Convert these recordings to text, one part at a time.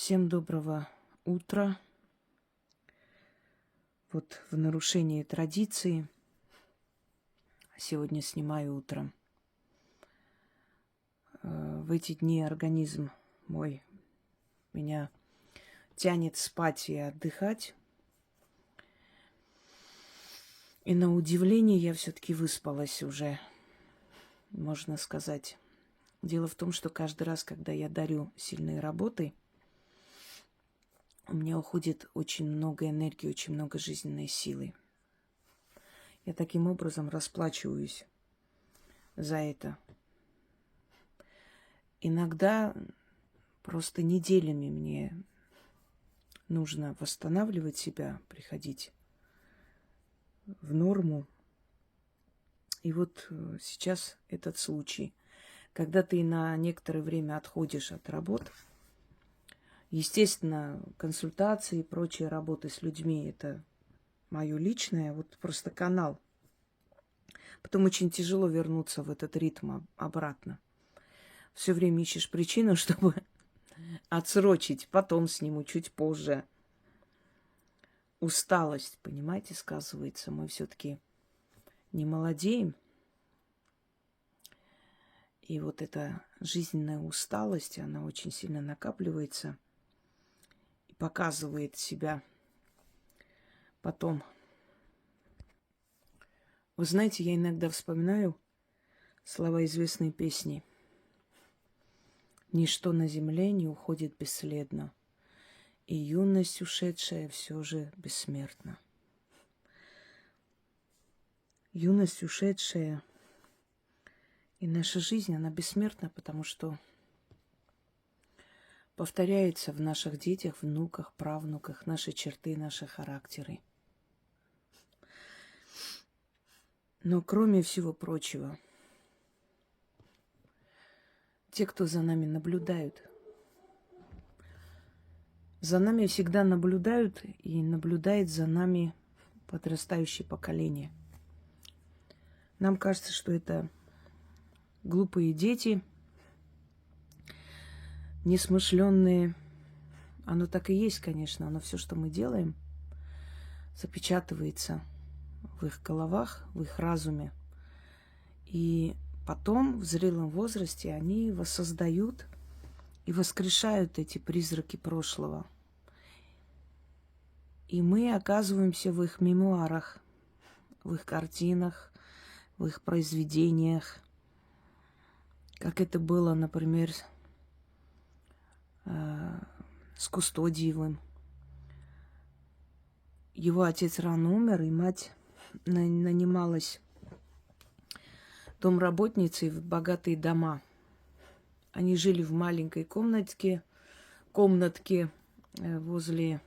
Всем доброго утра. Вот в нарушении традиции сегодня снимаю утром. В эти дни организм мой меня тянет спать и отдыхать. И на удивление я все-таки выспалась уже, можно сказать. Дело в том, что каждый раз, когда я дарю сильной работой, у меня уходит очень много энергии, очень много жизненной силы. Я таким образом расплачиваюсь за это. Иногда просто неделями мне нужно восстанавливать себя, приходить в норму. И вот сейчас этот случай. Когда ты на некоторое время отходишь от работ, естественно, консультации и прочие работы с людьми – это мое личное, вот просто канал. Потом очень тяжело вернуться в этот ритм обратно. Все время ищешь причину, чтобы отсрочить, потом сниму, чуть позже. Усталость, понимаете, сказывается. Мы все-таки не молодеем. И вот эта жизненная усталость, она очень сильно накапливается и показывает себя потом. Вы знаете, я иногда вспоминаю слова известной песни. Ничто на земле не уходит бесследно, и юность ушедшая все же бессмертна. Юность ушедшая и наша жизнь, она бессмертна, потому что повторяется в наших детях, внуках, правнуках наши черты, наши характеры. Но кроме всего прочего, те, кто за нами наблюдают, за нами всегда наблюдают и наблюдает за нами подрастающее поколение. Нам кажется, что это глупые дети, несмышленные. Оно так и есть, конечно, но все, что мы делаем, запечатывается в их головах, в их разуме. И потом, в зрелом возрасте, они воссоздают и воскрешают эти призраки прошлого. И мы оказываемся в их мемуарах, в их картинах, в их произведениях. Как это было, например, с Кустодиевым. Его отец рано умер, и мать нанималась домработницей в богатые дома. Они жили в маленькой комнатке возле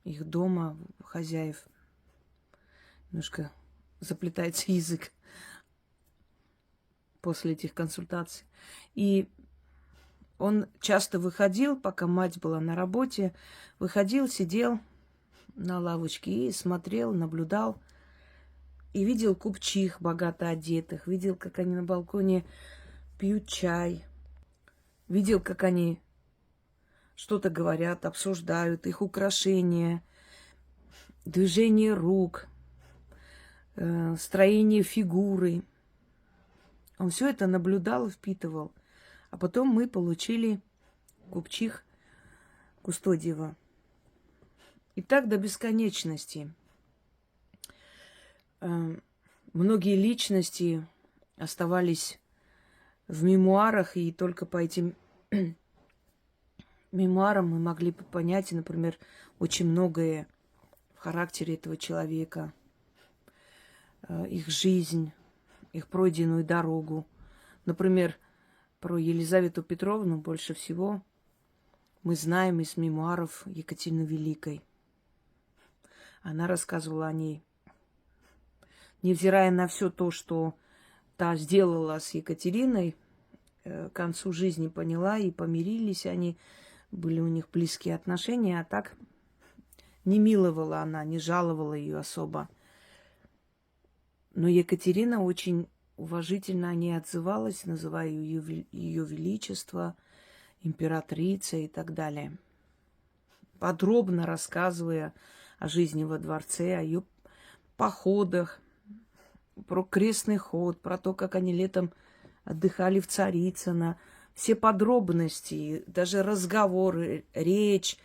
их дома, хозяев. Немножко заплетается язык после этих консультаций. И он часто выходил, пока мать была на работе, выходил, сидел на лавочке и смотрел, наблюдал. И видел купчих богато одетых, видел, как они на балконе пьют чай, видел, как они что-то говорят, обсуждают, их украшения, движение рук, строение фигуры. Он все это наблюдал и впитывал. А потом мы получили купчих Кустодиева. И так до бесконечности. Многие личности оставались в мемуарах, и только по этим мемуарам мы могли бы понять, например, очень многое в характере этого человека, их жизнь, их пройденную дорогу. Например, про Елизавету Петровну больше всего мы знаем из мемуаров Екатерины Великой. Она рассказывала о ней. Невзирая на все то, что та сделала с Екатериной, к концу жизни поняла, и помирились они, были у них близкие отношения, а так не миловала она, не жаловала ее особо. Но Екатерина очень уважительно о ней отзывалась, называя ее величество, императрица и так далее. подробно рассказывая о жизни во дворце, о ее походах, про крестный ход, про то, как они летом отдыхали в Царицыно. Все подробности, даже разговоры, речь,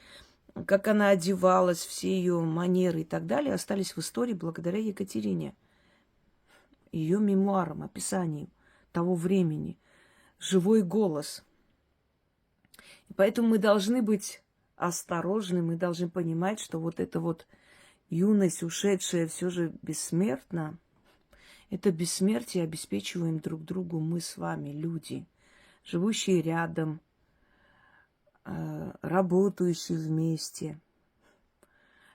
как она одевалась, все ее манеры и так далее остались в истории благодаря Екатерине. Ее мемуарам, описаниям того времени. Живой голос. И поэтому мы должны быть осторожны, мы должны понимать, что вот эта вот юность, ушедшая, все же бессмертна. Это бессмертие обеспечиваем друг другу мы с вами, люди, живущие рядом, работающие вместе.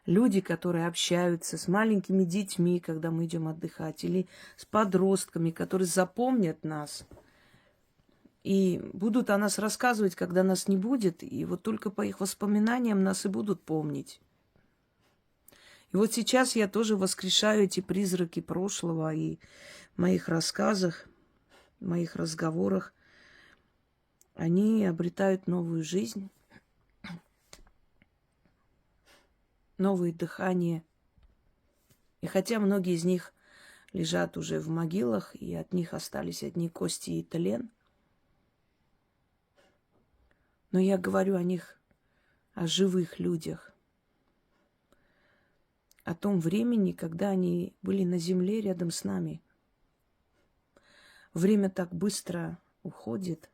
Люди, которые общаются с маленькими детьми, когда мы идем отдыхать, или с подростками, которые запомнят нас и будут о нас рассказывать, когда нас не будет, и вот только по их воспоминаниям нас и будут помнить. И вот сейчас я тоже воскрешаю эти призраки прошлого, и в моих рассказах, в моих разговорах они обретают новую жизнь, новое дыхание. И хотя многие из них лежат уже в могилах, и от них остались одни кости и тлен, но я говорю о них, о живых людях, о том времени, когда они были на земле рядом с нами. Время так быстро уходит,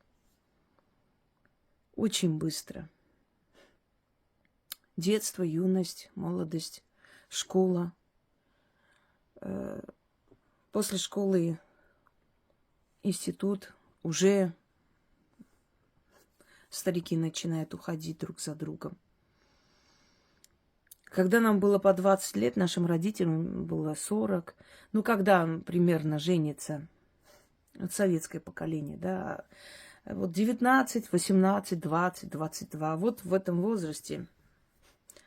очень быстро. Детство, юность, молодость, школа. После школы институт, уже старики начинают уходить друг за другом. Когда нам было по 20 лет, нашим родителям было 40. Ну, когда примерно женится, вот советское поколение, да, вот 19, 18, 20, 22. Вот в этом возрасте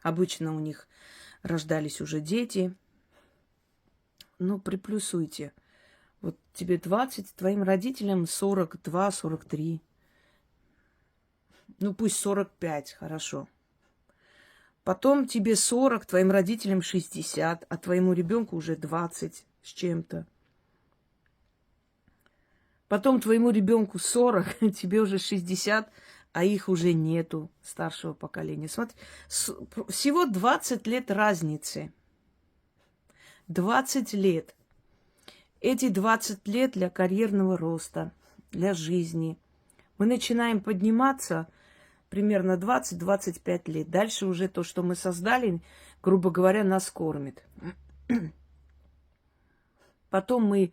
обычно у них рождались уже дети. Ну, приплюсуйте. Вот тебе 20, твоим родителям 42, 43. Ну, пусть 45, хорошо. Потом тебе 40, твоим родителям 60, а твоему ребенку уже 20 с чем-то. Потом твоему ребенку 40, тебе уже 60, а их уже нету, старшего поколения. Смотри, всего 20 лет разницы. 20 лет. Эти 20 лет для карьерного роста, для жизни. Мы начинаем подниматься примерно 20-25 лет. Дальше уже то, что мы создали, грубо говоря, нас кормит. Потом мы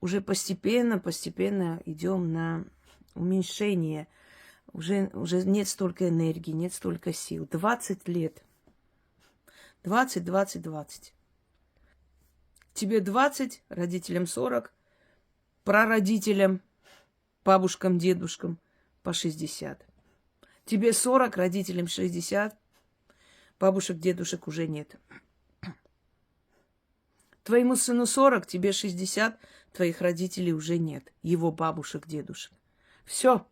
уже постепенно идем на уменьшение. Уже нет столько энергии, нет столько сил. 20 лет. 20. Тебе 20, родителям 40, прародителям, бабушкам, дедушкам по 60. Тебе 40, родителям 60, бабушек, дедушек уже нет. Твоему сыну 40, тебе 60, твоих родителей уже нет. Его бабушек, дедушек. Все.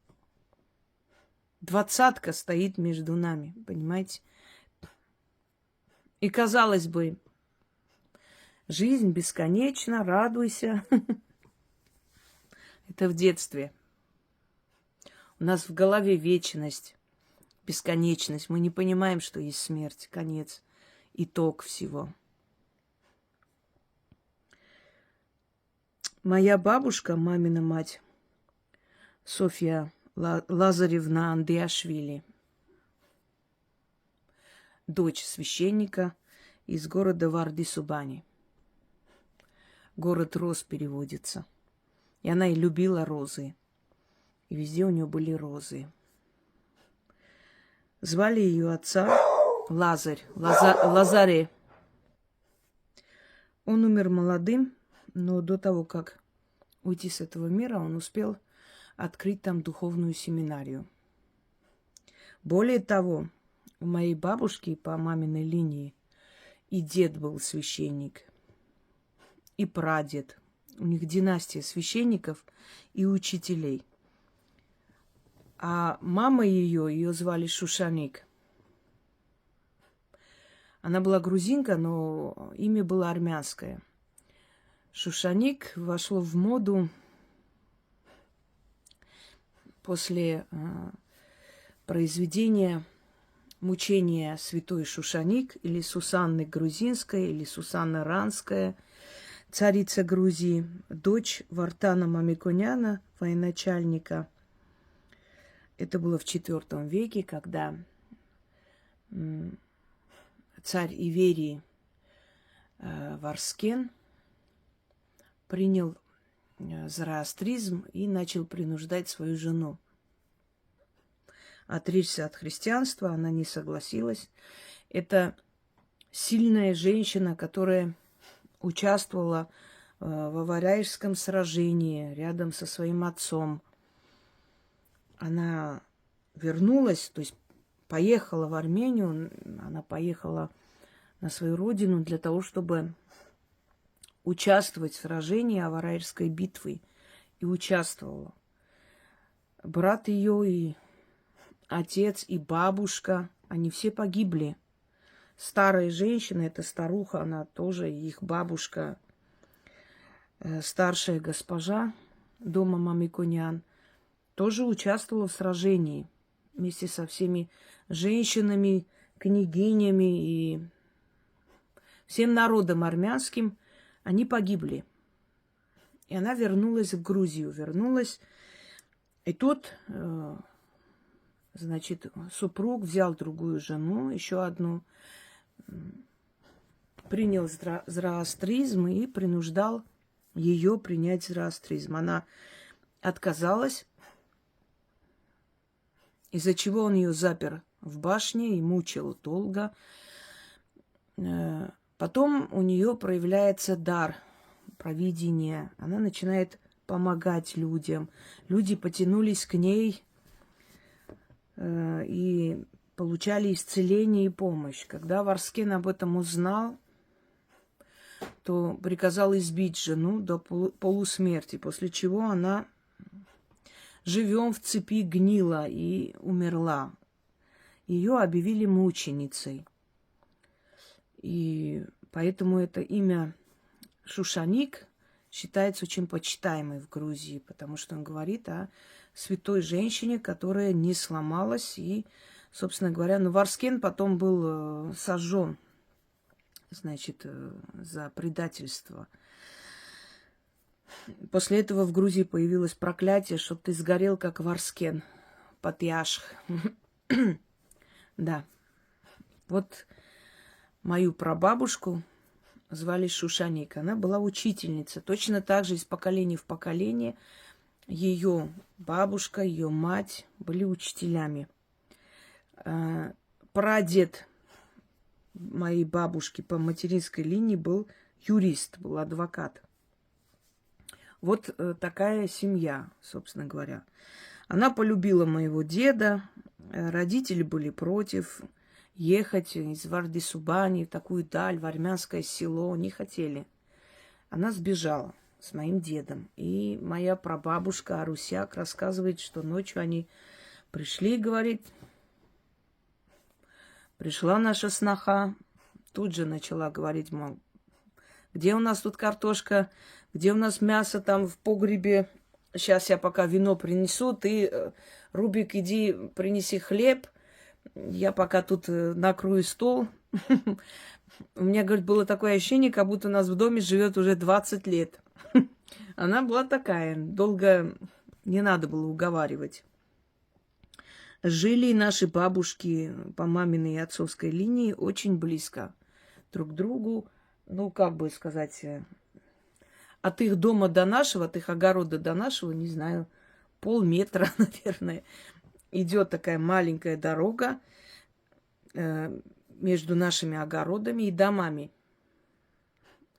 20 стоит между нами, понимаете? И казалось бы, жизнь бесконечна, радуйся. Это в детстве. У нас в голове вечность, бесконечность. Мы не понимаем, что есть смерть, конец, итог всего. Моя бабушка, мамина мать, Софья Лазаревна Андриашвили, дочь священника из города Варди-Субани. Город роз переводится. И она и любила розы. И везде у нее были розы. Звали ее отца Лазаре. Он умер молодым, но до того, как уйти с этого мира, он успел открыть там духовную семинарию. Более того, у моей бабушки по маминой линии и дед был священник, и прадед. У них династия священников и учителей. А мама ее звали Шушаник. Она была грузинка, но имя было армянское. Шушаник вошло в моду после произведения «Мучения святой Шушаник» или Сусанны Грузинской, или Сусанна Ранская, царица Грузии, дочь Вартана Мамиконяна, военачальника. Это было в IV веке, когда царь Иверии Варскен принял зороастризм и начал принуждать свою жену отречься от христианства. Она не согласилась. Это сильная женщина, которая участвовала в Варяжском сражении рядом со своим отцом. Она вернулась, то есть поехала в Армению, она поехала на свою родину для того, чтобы участвовать в сражении Аварайской битвы. И участвовала. Брат ее и отец, и бабушка, они все погибли. Старая женщина, эта старуха, она тоже, их бабушка, старшая госпожа дома Мамиконян, тоже участвовала в сражении вместе со всеми женщинами, княгинями и всем народом армянским. Они погибли. И она вернулась в Грузию. Вернулась. И тут, значит, супруг взял другую жену, еще одну, принял зороастризм и принуждал ее принять зороастризм. Она отказалась, из-за чего он ее запер в башне и мучил долго. Потом у нее проявляется дар провидения. Она начинает помогать людям. Люди потянулись к ней и получали исцеление и помощь. Когда Варскен об этом узнал, то приказал избить жену до полусмерти, после чего она живем в цепи гнила и умерла. Ее объявили мученицей. И поэтому это имя Шушаник считается очень почитаемой в Грузии, потому что он говорит о святой женщине, которая не сломалась. И, собственно говоря, Варскен потом был сожжен, значит, за предательство. После этого в Грузии появилось проклятие, чтоб ты сгорел, как Варскен, Патьяшх. Да. Вот мою прабабушку звали Шушаник. Она была учительница. Точно так же из поколения в поколение ее бабушка, ее мать были учителями. Прадед моей бабушки по материнской линии был юрист, был адвокат. Вот такая семья, собственно говоря. Она полюбила моего деда. Родители были против. Ехать из Варди-Субани в такую даль, в армянское село, не хотели. Она сбежала с моим дедом. И моя прабабушка Арусяк рассказывает, что ночью они пришли, говорит, пришла наша сноха, тут же начала говорить, мол, где у нас тут картошка, где у нас мясо там в погребе, сейчас я пока вино принесу, ты, Рубик, иди принеси хлеб, я пока тут накрою стол. У меня, говорит, было такое ощущение, как будто у нас в доме живет уже 20 лет. Она была такая, долго не надо было уговаривать. Жили наши бабушки по маминой и отцовской линии очень близко друг к другу. Ну, как бы сказать, от их дома до нашего, от их огорода до нашего, не знаю, полметра, наверное. Идет такая маленькая дорога между нашими огородами и домами.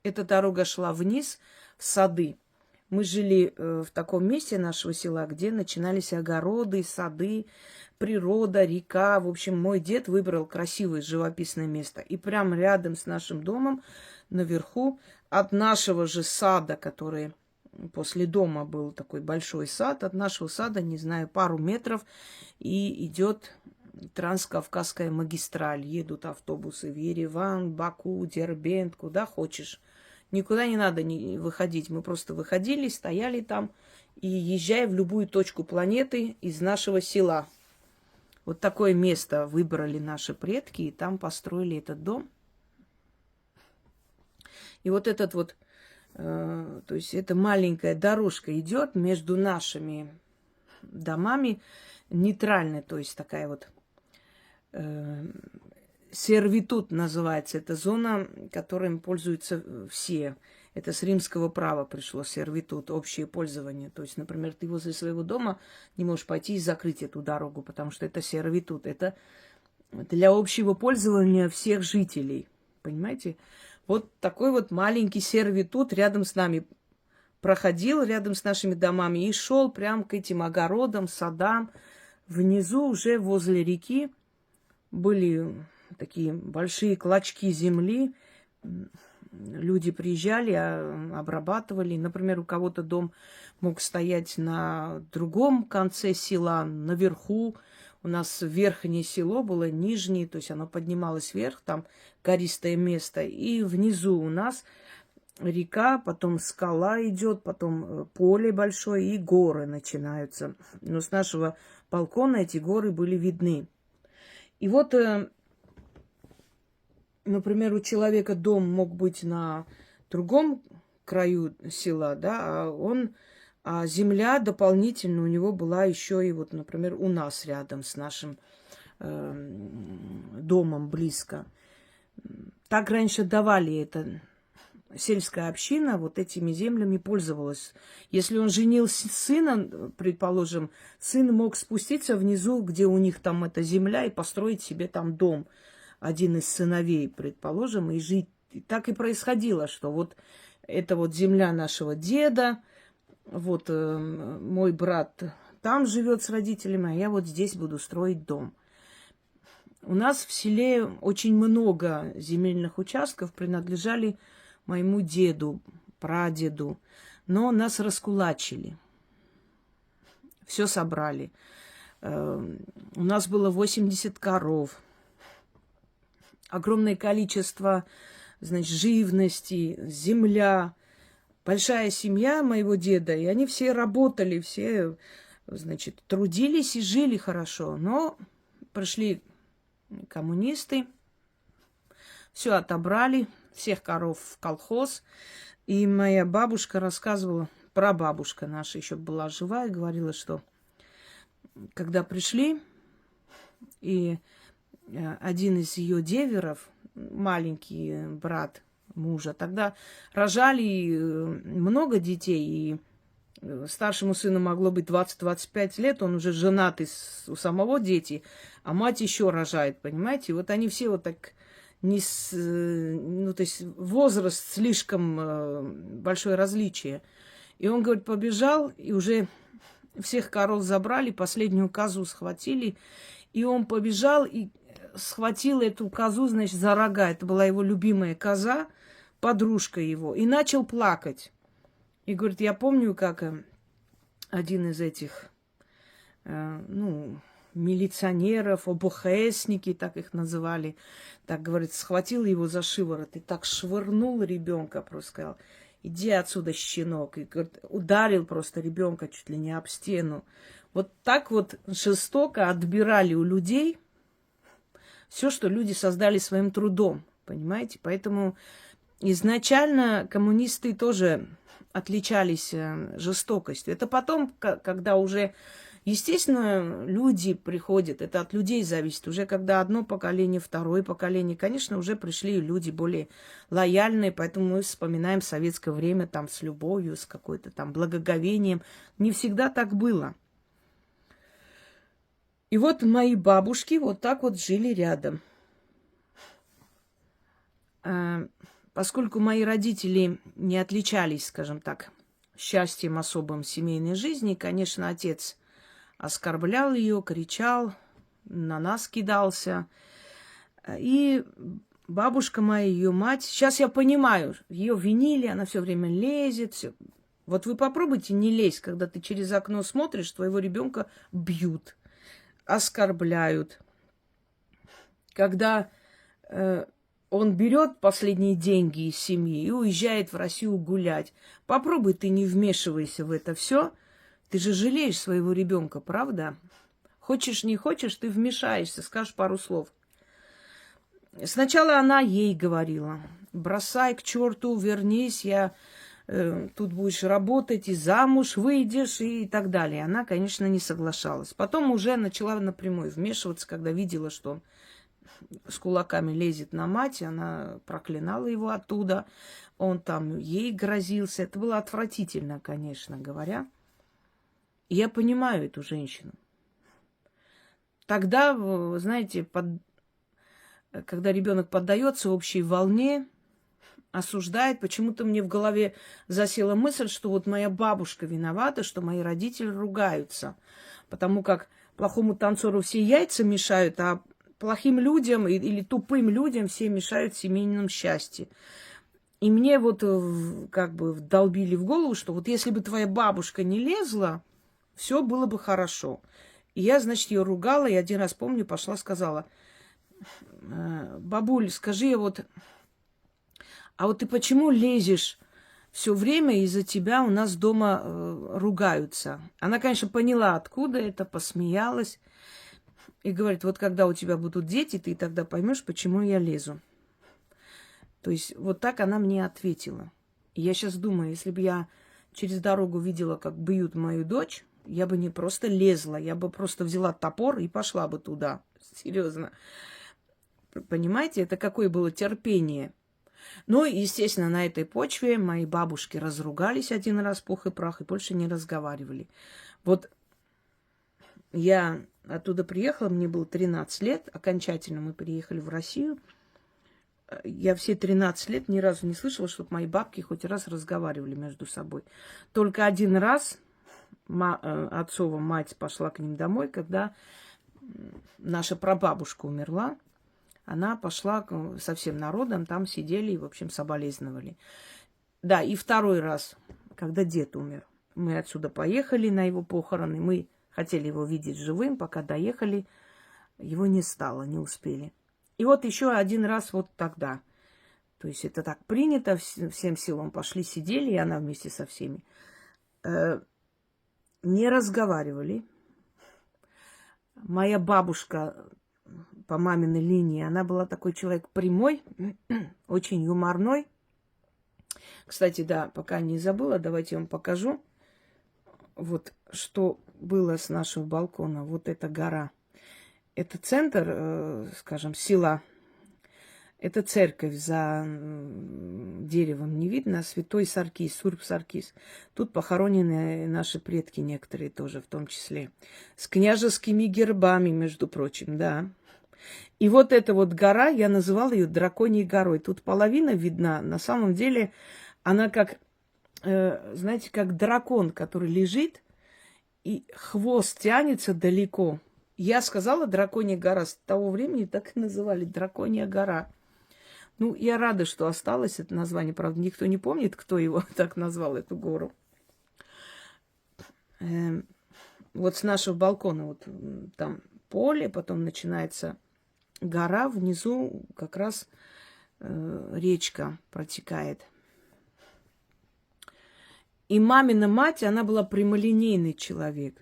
Эта дорога шла вниз, в сады. Мы жили в таком месте нашего села, где начинались огороды, сады, природа, река. В общем, мой дед выбрал красивое живописное место. И прямо рядом с нашим домом, наверху, от нашего же сада, который после дома был такой большой сад, от нашего сада, не знаю, пару метров, и идет Транскавказская магистраль. Едут автобусы в Ереван, Баку, Дербент, куда хочешь. Никуда не надо выходить. Мы просто выходили, стояли там и езжая в любую точку планеты из нашего села. Вот такое место выбрали наши предки, и там построили этот дом. И вот этот вот, то есть эта маленькая дорожка идет между нашими домами, нейтральная, то есть такая вот сервитут называется. Это зона, которой пользуются все. Это с римского права пришло сервитут, общее пользование. То есть, например, ты возле своего дома не можешь пойти и закрыть эту дорогу, потому что это сервитут. Это для общего пользования всех жителей. Понимаете? Вот такой вот маленький сервитут рядом с нами проходил, рядом с нашими домами, и шел прямо к этим огородам, садам. Внизу уже возле реки были такие большие клочки земли. Люди приезжали, обрабатывали. Например, у кого-то дом мог стоять на другом конце села, наверху. У нас верхнее село было, нижнее, то есть оно поднималось вверх, там гористое место. И внизу у нас река, потом скала идет, потом поле большое и горы начинаются. Но с нашего балкона эти горы были видны. И вот, например, у человека дом мог быть на другом краю села, да, а земля дополнительно у него была еще и вот, например, у нас рядом с нашим домом близко. Так раньше давали это. Сельская община вот этими землями пользовалась. Если он женил сына, предположим, сын мог спуститься внизу, где у них там эта земля, и построить себе там дом. Один из сыновей, предположим, и жить. И так и происходило, что вот это вот земля нашего деда, вот мой брат там живет с родителями, а я вот здесь буду строить дом. У нас в селе очень много земельных участков принадлежали моему деду, прадеду, но нас раскулачили. Все собрали. У нас было 80 коров, огромное количество, значит, живности, земля, большая семья моего деда, и они все работали, все, значит, трудились и жили хорошо. Но пришли коммунисты, все отобрали, всех коров в колхоз. И моя бабушка рассказывала, прабабушка наша еще была жива, и говорила, что когда пришли, и один из ее деверов, маленький брат мужа, тогда рожали много детей, и старшему сыну могло быть 20-25 лет, он уже женатый, у самого дети, а мать еще рожает, понимаете? И вот они все вот так, ну, то есть возраст слишком большое различие. И он, говорит, побежал, и уже всех коров забрали, последнюю козу схватили, и он побежал и схватил эту козу, значит, за рога. Это была его любимая коза, подружка его, и начал плакать. И говорит, я помню, как один из этих, ну, милиционеров, ОБХСники, так их называли, так, говорит, схватил его за шиворот и так швырнул ребенка, просто сказал, иди отсюда, щенок. И, говорит, ударил просто ребенка чуть ли не об стену. Вот так вот жестоко отбирали у людей все, что люди создали своим трудом, понимаете? Поэтому изначально коммунисты тоже отличались жестокостью. Это потом, когда уже, естественно, люди приходят, это от людей зависит. Уже когда одно поколение, второе поколение, конечно, уже пришли люди более лояльные, поэтому мы вспоминаем советское время там с любовью, с какой-то там благоговением. Не всегда так было. И вот мои бабушки вот так вот жили рядом. Поскольку мои родители не отличались, скажем так, счастьем особым в семейной жизни, конечно, отец оскорблял ее, кричал, на нас кидался. И бабушка моя, ее мать, сейчас я понимаю, ее винили, она все время лезет. Все. Вот вы попробуйте не лезть, когда ты через окно смотришь, твоего ребенка бьют, оскорбляют, когда он берет последние деньги из семьи и уезжает в Россию гулять. Попробуй ты не вмешивайся в это все. Ты же жалеешь своего ребенка, правда? Хочешь, не хочешь, ты вмешаешься, скажешь пару слов. Сначала она ей говорила: бросай к черту, вернись, тут будешь работать, и замуж выйдешь, и так далее. Она, конечно, не соглашалась. Потом уже начала напрямую вмешиваться, когда видела, что он с кулаками лезет на мать, она проклинала его оттуда, он там ей грозился. Это было отвратительно, конечно говоря. И я понимаю эту женщину. Тогда, вы знаете, когда ребенок поддается общей волне, осуждает, почему-то мне в голове засела мысль, что вот моя бабушка виновата, что мои родители ругаются. Потому как плохому танцору все яйца мешают, а плохим людям или тупым людям все мешают в семейном счастье. И мне вот как бы вдолбили в голову, что вот если бы твоя бабушка не лезла, все было бы хорошо. И я, значит, ее ругала, и один раз, помню, пошла, сказала: бабуль, скажи, а вот ты почему лезешь все время, из-за тебя у нас дома ругаются? Она, конечно, поняла, откуда это, посмеялась. И говорит: вот когда у тебя будут дети, ты тогда поймешь, почему я лезу. То есть вот так она мне ответила. И я сейчас думаю, если бы я через дорогу видела, как бьют мою дочь, я бы не просто лезла, я бы просто взяла топор и пошла бы туда. Серьезно. Понимаете, это какое было терпение. Ну, естественно, на этой почве мои бабушки разругались один раз, пух и прах, и больше не разговаривали. Вот я оттуда приехала, мне было 13 лет, окончательно мы приехали в Россию. Я все 13 лет ни разу не слышала, чтобы мои бабки хоть раз разговаривали между собой. Только один раз отцова мать пошла к ним домой, когда наша прабабушка умерла. Она пошла со всем народом, там сидели и, в общем, соболезновали. Да, и второй раз, когда дед умер. Мы отсюда поехали на его похороны. Мы хотели его видеть живым, пока доехали. Его не стало, не успели. И вот еще один раз вот тогда. То есть это так принято, всем силам пошли, сидели, и она вместе со всеми. Не разговаривали. Моя бабушка по маминой линии, она была такой человек прямой, очень юморной. Кстати, да, пока не забыла, давайте я вам покажу, вот что было с нашего балкона. Вот эта гора. Это центр, скажем, села. Это церковь, за деревом не видно, Святой Саркис, Сурб Саркис. Тут похоронены наши предки некоторые тоже, в том числе. С княжескими гербами, между прочим, да. И вот эта вот гора, я называла ее Драконьей горой. Тут половина видна, на самом деле она как, знаете, как дракон, который лежит, и хвост тянется далеко. Я сказала Драконья гора, с того времени так и называли, Драконья гора. Ну, я рада, что осталось это название. Правда, никто не помнит, кто его так назвал, эту гору. Вот с нашего балкона, вот там поле, потом начинается гора, внизу как раз речка протекает. И мамина мать, она была прямолинейный человек.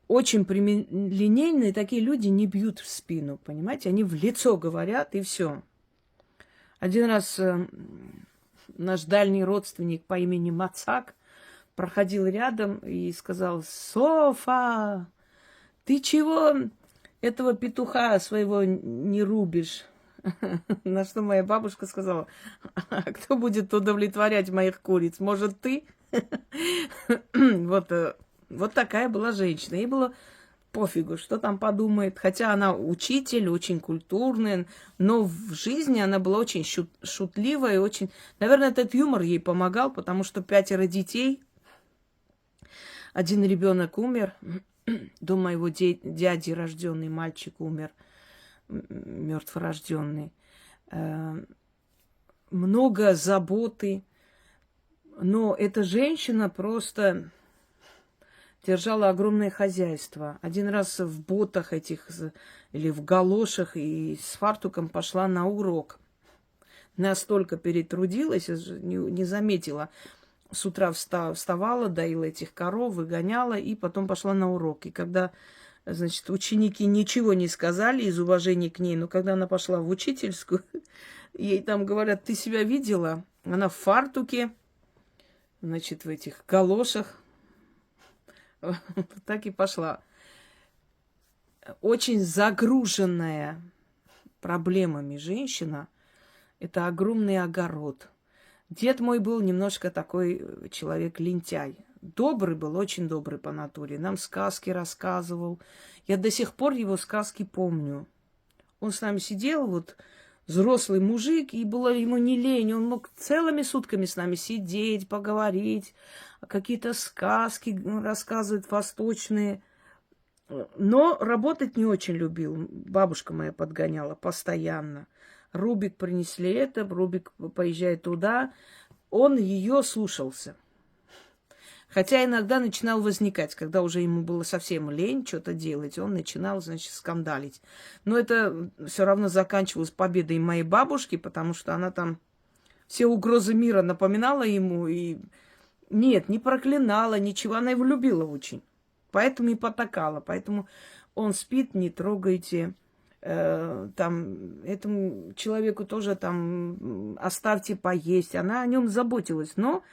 Очень прямолинейные, такие люди не бьют в спину, понимаете? Они в лицо говорят, и все. Один раз наш дальний родственник по имени Мацак проходил рядом и сказал: «Софа, ты чего этого петуха своего не рубишь?» На что моя бабушка сказала: «А кто будет удовлетворять моих куриц? Может, ты?» Вот такая была женщина. Ей было пофигу, что там подумает. Хотя она учитель, очень культурная, но в жизни она была очень шутливая и очень... Наверное, этот юмор ей помогал, потому что 5 детей. Один ребенок умер. До моего дяди рожденный мальчик умер, мертворожденный. Много заботы. Но эта женщина просто... держала огромное хозяйство. один раз в ботах этих или в галошах и с фартуком пошла на урок. Настолько перетрудилась, не заметила. С утра вставала, доила этих коров, выгоняла и потом пошла на урок. И когда, значит, ученики ничего не сказали из уважения к ней, но когда она пошла в учительскую, ей там говорят: ты себя видела? Она в фартуке, значит, в этих галошах. Так и пошла. Очень загруженная проблемами женщина. Это огромный огород. Дед мой был немножко такой человек-лентяй. Добрый был, очень добрый по натуре. Нам сказки рассказывал. Я до сих пор его сказки помню. Он с нами сидел, вот взрослый мужик, и было ему не лень. Он мог целыми сутками с нами сидеть, поговорить, какие-то сказки рассказывать восточные. Но работать не очень любил. Бабушка моя подгоняла постоянно. Рубик принесли это, Рубик поезжает туда. Он ее слушался. Хотя иногда начинал возникать, когда уже ему было совсем лень что-то делать, он начинал, значит, скандалить. Но это все равно заканчивалось победой моей бабушки, потому что она там все угрозы мира напоминала ему. И нет, не проклинала, ничего, она его любила очень. Поэтому и потакала. Поэтому он спит, не трогайте. Там, этому человеку тоже там оставьте поесть. Она о нем заботилась, но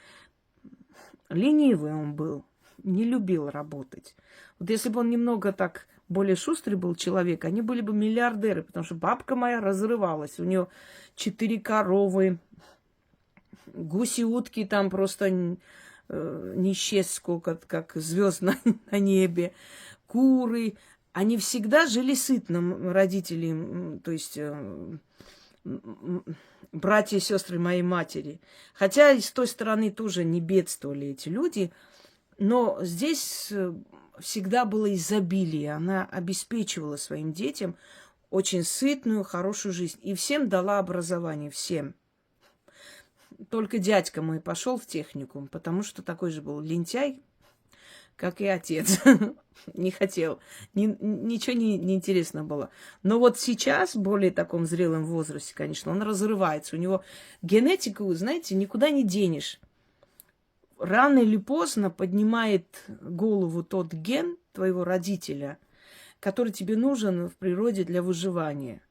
ленивый он был, не любил работать. Вот если бы он немного так более шустрый был человек, они были бы миллиардеры, потому что бабка моя разрывалась. У нее 4 коровы, гуси, утки там просто не счесть сколько, как звезд на небе, куры. Они всегда жили сытно, родители, то есть братья и сестры моей матери. Хотя и с той стороны тоже не бедствовали эти люди, но здесь всегда было изобилие. Она обеспечивала своим детям очень сытную, хорошую жизнь. И всем дала образование, всем. Только дядька мой пошел в техникум, потому что такой же был лентяй, как и отец. Не хотел. Ничего не интересно было. Но вот сейчас, в более таком зрелом возрасте, конечно, он разрывается. У него генетику, знаете, никуда не денешь. Рано или поздно поднимает голову тот ген твоего родителя, который тебе нужен в природе для выживания.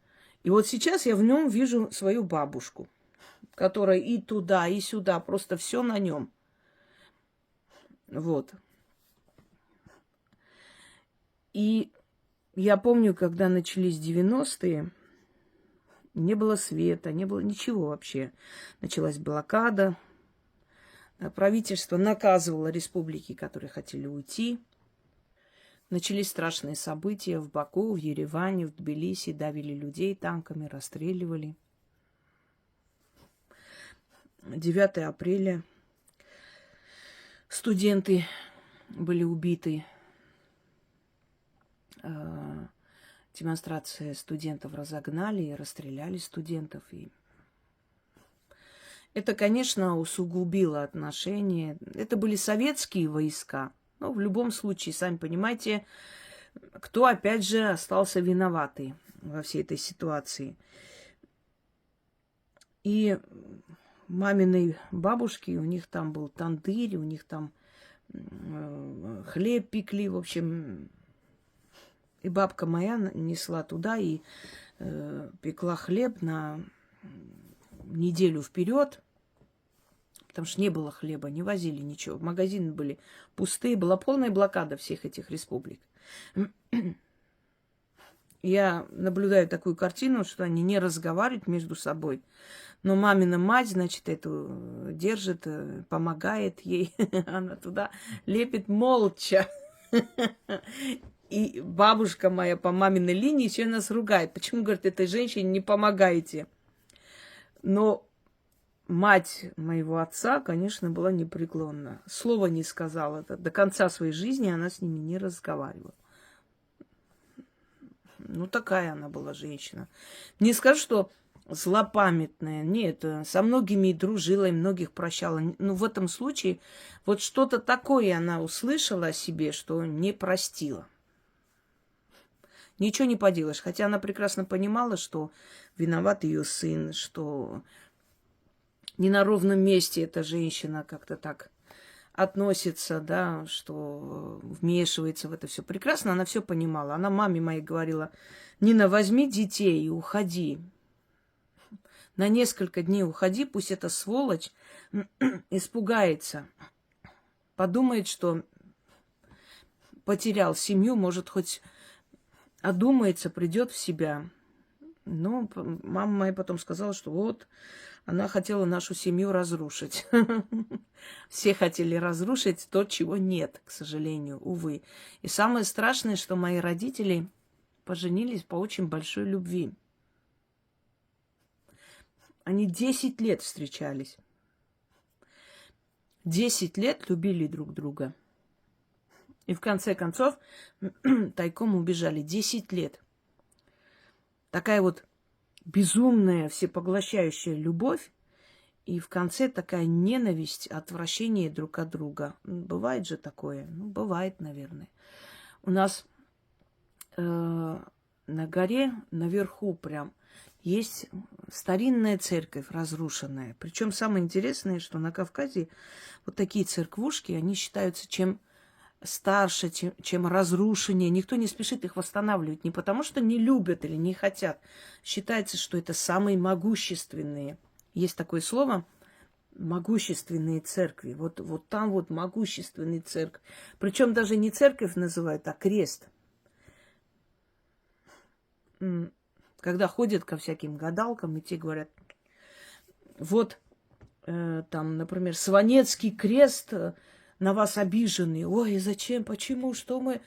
И вот сейчас я в нем вижу свою бабушку, которая и туда, и сюда, просто все на нем. Вот. И я помню, когда начались 90-е, не было света, не было ничего вообще. Началась блокада. Правительство наказывало республики, которые хотели уйти. Начались страшные события в Баку, в Ереване, в Тбилиси. Давили людей танками, расстреливали. 9 апреля студенты были убиты. Демонстрации студентов разогнали и расстреляли студентов. И это, конечно, усугубило отношения. Это были советские войска. Но в любом случае, сами понимаете, кто, опять же, остался виноватый во всей этой ситуации. И маминой бабушки, у них там был тандырь, у них там хлеб пекли, в общем. И бабка моя несла туда и пекла хлеб на неделю вперед, потому что не было хлеба, не возили ничего. Магазины были пустые, была полная блокада всех этих республик. Я наблюдаю такую картину, что они не разговаривают между собой. Но мамина мать, значит, эту держит, помогает ей. Она туда лепит молча. И бабушка моя по маминой линии еще нас ругает. Почему, говорит, этой женщине не помогаете? Но мать моего отца, конечно, была непреклонна. Слова не сказала. До конца своей жизни она с ними не разговаривала. Ну, такая она была женщина. Не скажу, что злопамятная. Нет, со многими и дружила, и многих прощала. Но в этом случае вот что-то такое она услышала о себе, что не простила. Ничего не поделаешь. Хотя она прекрасно понимала, что виноват ее сын, что не на ровном месте эта женщина как-то так относится, да, что вмешивается в это все. Прекрасно она все понимала. Она маме моей говорила: Нина, возьми детей и уходи. На несколько дней уходи, пусть эта сволочь испугается. Подумает, что потерял семью, может, хоть одумается, придет в себя. Но мама моя потом сказала, что вот она хотела нашу семью разрушить. Все хотели разрушить то, чего нет, к сожалению, увы. И самое страшное, что мои родители поженились по очень большой любви. Они 10 лет встречались. 10 лет любили друг друга. И в конце концов тайком убежали. 10 лет. Такая вот безумная, всепоглощающая любовь. И в конце такая ненависть, отвращение друг от друга. Бывает же такое? Ну, бывает, наверное. У нас на горе, наверху прям, есть старинная церковь, разрушенная. Причем самое интересное, что на Кавказе вот такие церквушки, они считаются чем старше, чем разрушеннее. Никто не спешит их восстанавливать. Не потому, что не любят или не хотят. Считается, что это самые могущественные. Есть такое слово могущественные церкви. Вот там вот могущественные церкви. Причем даже не церковь называют, а крест. Когда ходят ко всяким гадалкам, и те говорят: вот там, например, Сванецкий крест на вас обиженный. Ой, зачем, почему, что мы...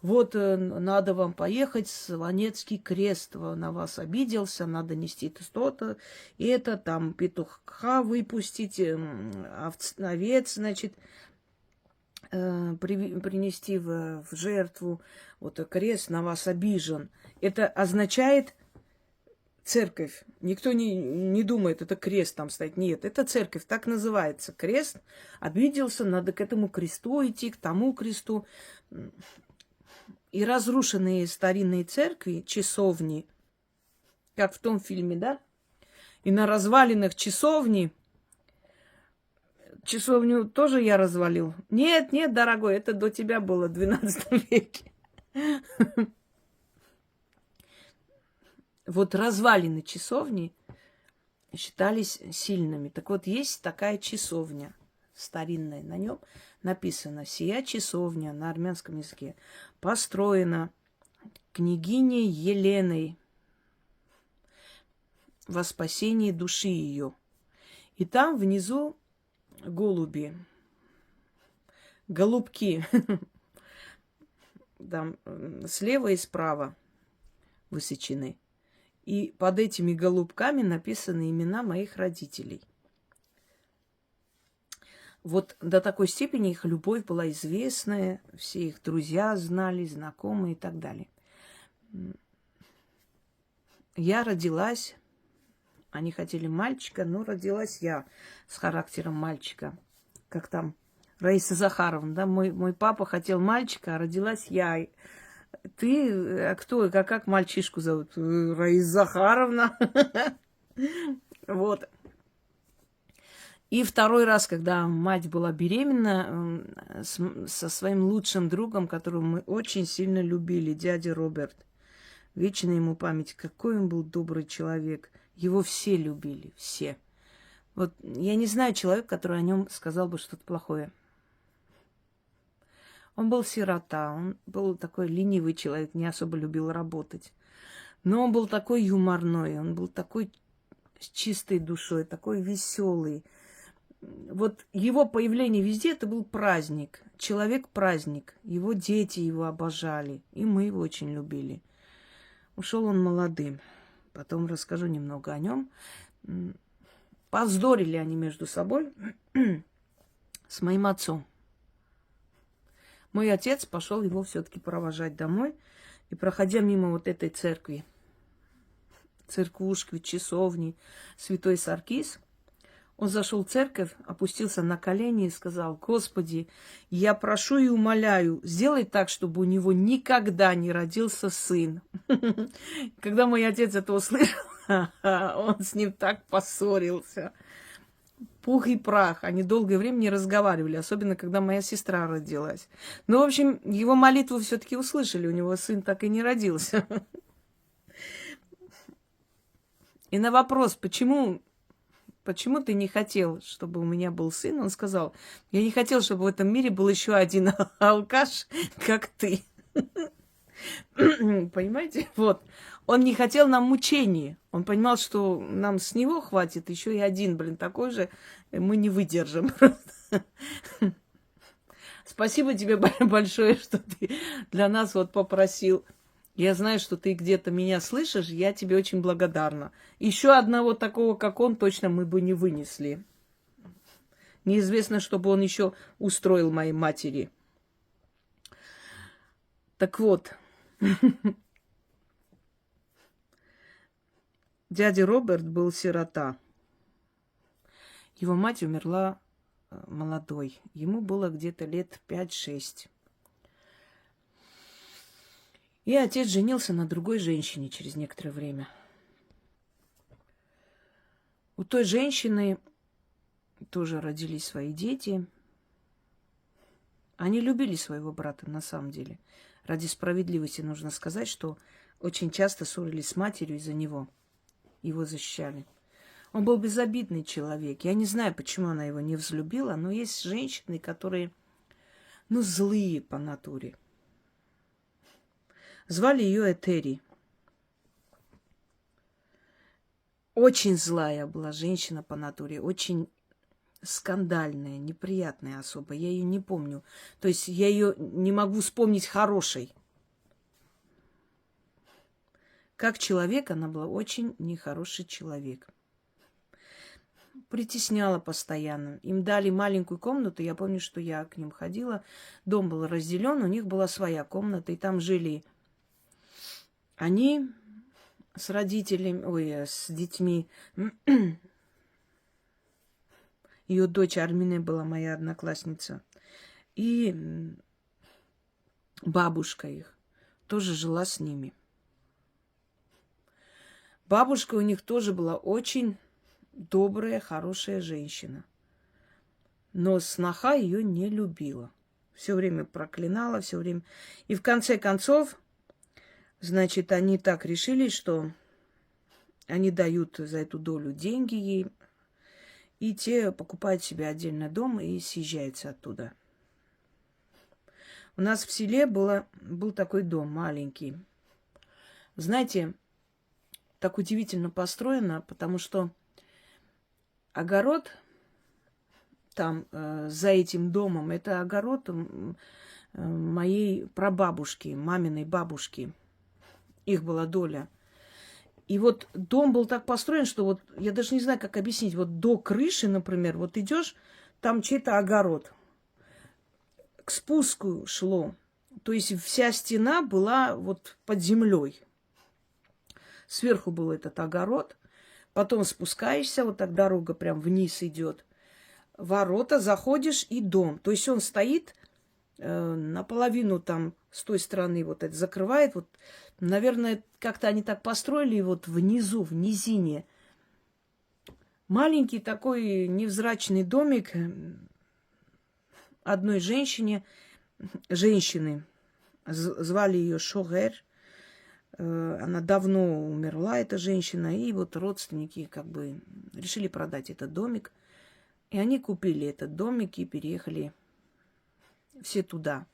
Вот надо вам поехать, Сванецкий крест на вас обиделся, надо нести что-то, и это там петуха выпустить, овец, значит, принести в жертву. Вот крест на вас обижен. Это означает церковь. Никто не думает, это крест там стоит. Нет, это церковь, так называется. Крест обиделся, надо к этому кресту идти, к тому кресту. И разрушенные старинные церкви, часовни, как в том фильме, да? И на развалинах часовню тоже я развалил. Нет, дорогой, это до тебя было в XII веке. Вот развалины часовни считались сильными. Так вот, есть такая часовня старинная. На нем написано: «Сия часовня» на армянском языке построена княгиней Еленой во спасении души ее. И там внизу голуби, голубки, там слева и справа высечены. И под этими голубками написаны имена моих родителей. Вот до такой степени их любовь была известная, все их друзья знали, знакомые и так далее. Я родилась, они хотели мальчика, но родилась я с характером мальчика. Как там Раиса Захаровна, да, мой папа хотел мальчика, а родилась я. Ты, а кто, как мальчишку зовут? Раиса Захаровна. Вот. И второй раз, когда мать была беременна, со своим лучшим другом, которого мы очень сильно любили, дядя Роберт. Вечная ему память. Какой он был добрый человек. Его все любили, все. Вот я не знаю человека, который о нем сказал бы что-то плохое. Он был сирота, он был такой ленивый человек, не особо любил работать. Но он был такой юморной, он был такой с чистой душой, такой веселый. Вот его появление везде это был праздник. Человек-праздник. Его дети его обожали. И мы его очень любили. Ушел он молодым. Потом расскажу немного о нем. Повздорили они между собой с моим отцом. Мой отец пошел его все-таки провожать домой. И проходя мимо вот этой церкви, церквушки, часовни, святой Саркис. Он зашел в церковь, опустился на колени и сказал: Господи, я прошу и умоляю, сделай так, чтобы у него никогда не родился сын. Когда мой отец это услышал, он с ним так поссорился. Пух и прах. Они долгое время не разговаривали, особенно когда моя сестра родилась. Но, в общем, его молитву все-таки услышали. У него сын так и не родился. И на вопрос, почему ты не хотел, чтобы у меня был сын, он сказал: я не хотел, чтобы в этом мире был еще один алкаш, как ты. Понимаете? Вот. Он не хотел нам мучений. Он понимал, что нам с него хватит еще и один, такой же. Мы не выдержим. Спасибо тебе большое, что ты для нас вот попросил. Я знаю, что ты где-то меня слышишь. Я тебе очень благодарна. Еще одного такого, как он, точно мы бы не вынесли. Неизвестно, чтобы он еще устроил моей матери. Так вот. Дядя Роберт был сирота. Его мать умерла молодой. Ему было где-то лет 5-6. И отец женился на другой женщине через некоторое время. У той женщины тоже родились свои дети. Они любили своего брата на самом деле. Ради справедливости нужно сказать, что очень часто ссорились с матерью из-за него. Его защищали. Он был безобидный человек. Я не знаю, почему она его не взлюбила, но есть женщины, которые, злые по натуре. Звали ее Этери. Очень злая была женщина по натуре, очень скандальная, неприятная особа. Я ее не помню. То есть я ее не могу вспомнить хорошей. Как человек она была очень нехороший человек. Притесняла постоянно. Им дали маленькую комнату. Я помню, что я к ним ходила. Дом был разделен, у них была своя комната. И там жили они с родителями, с детьми. Ее дочь Армине была моя одноклассница. И бабушка их тоже жила с ними. Бабушка у них тоже была очень добрая, хорошая женщина. Но сноха ее не любила. Все время проклинала, все время. И в конце концов, значит, они так решили, что они дают за эту долю деньги ей. И те покупают себе отдельно дом и съезжаются оттуда. У нас в селе был такой дом маленький. Знаете, так удивительно построено, потому что огород там за этим домом, это огород моей прабабушки, маминой бабушки. Их была доля. И вот дом был так построен, что вот я даже не знаю, как объяснить. Вот до крыши, например, вот идешь, там чей-то огород. К спуску шло. То есть вся стена была вот под землей. Сверху был этот огород. Потом спускаешься, вот так дорога прям вниз идет. Ворота, заходишь и дом. То есть он стоит наполовину там с той стороны вот это закрывает. Вот, наверное, как-то они так построили вот внизу, в низине. Маленький такой невзрачный домик одной женщины, звали ее Шогер. Она давно умерла, эта женщина, и вот родственники как бы решили продать этот домик. И они купили этот домик и переехали все туда.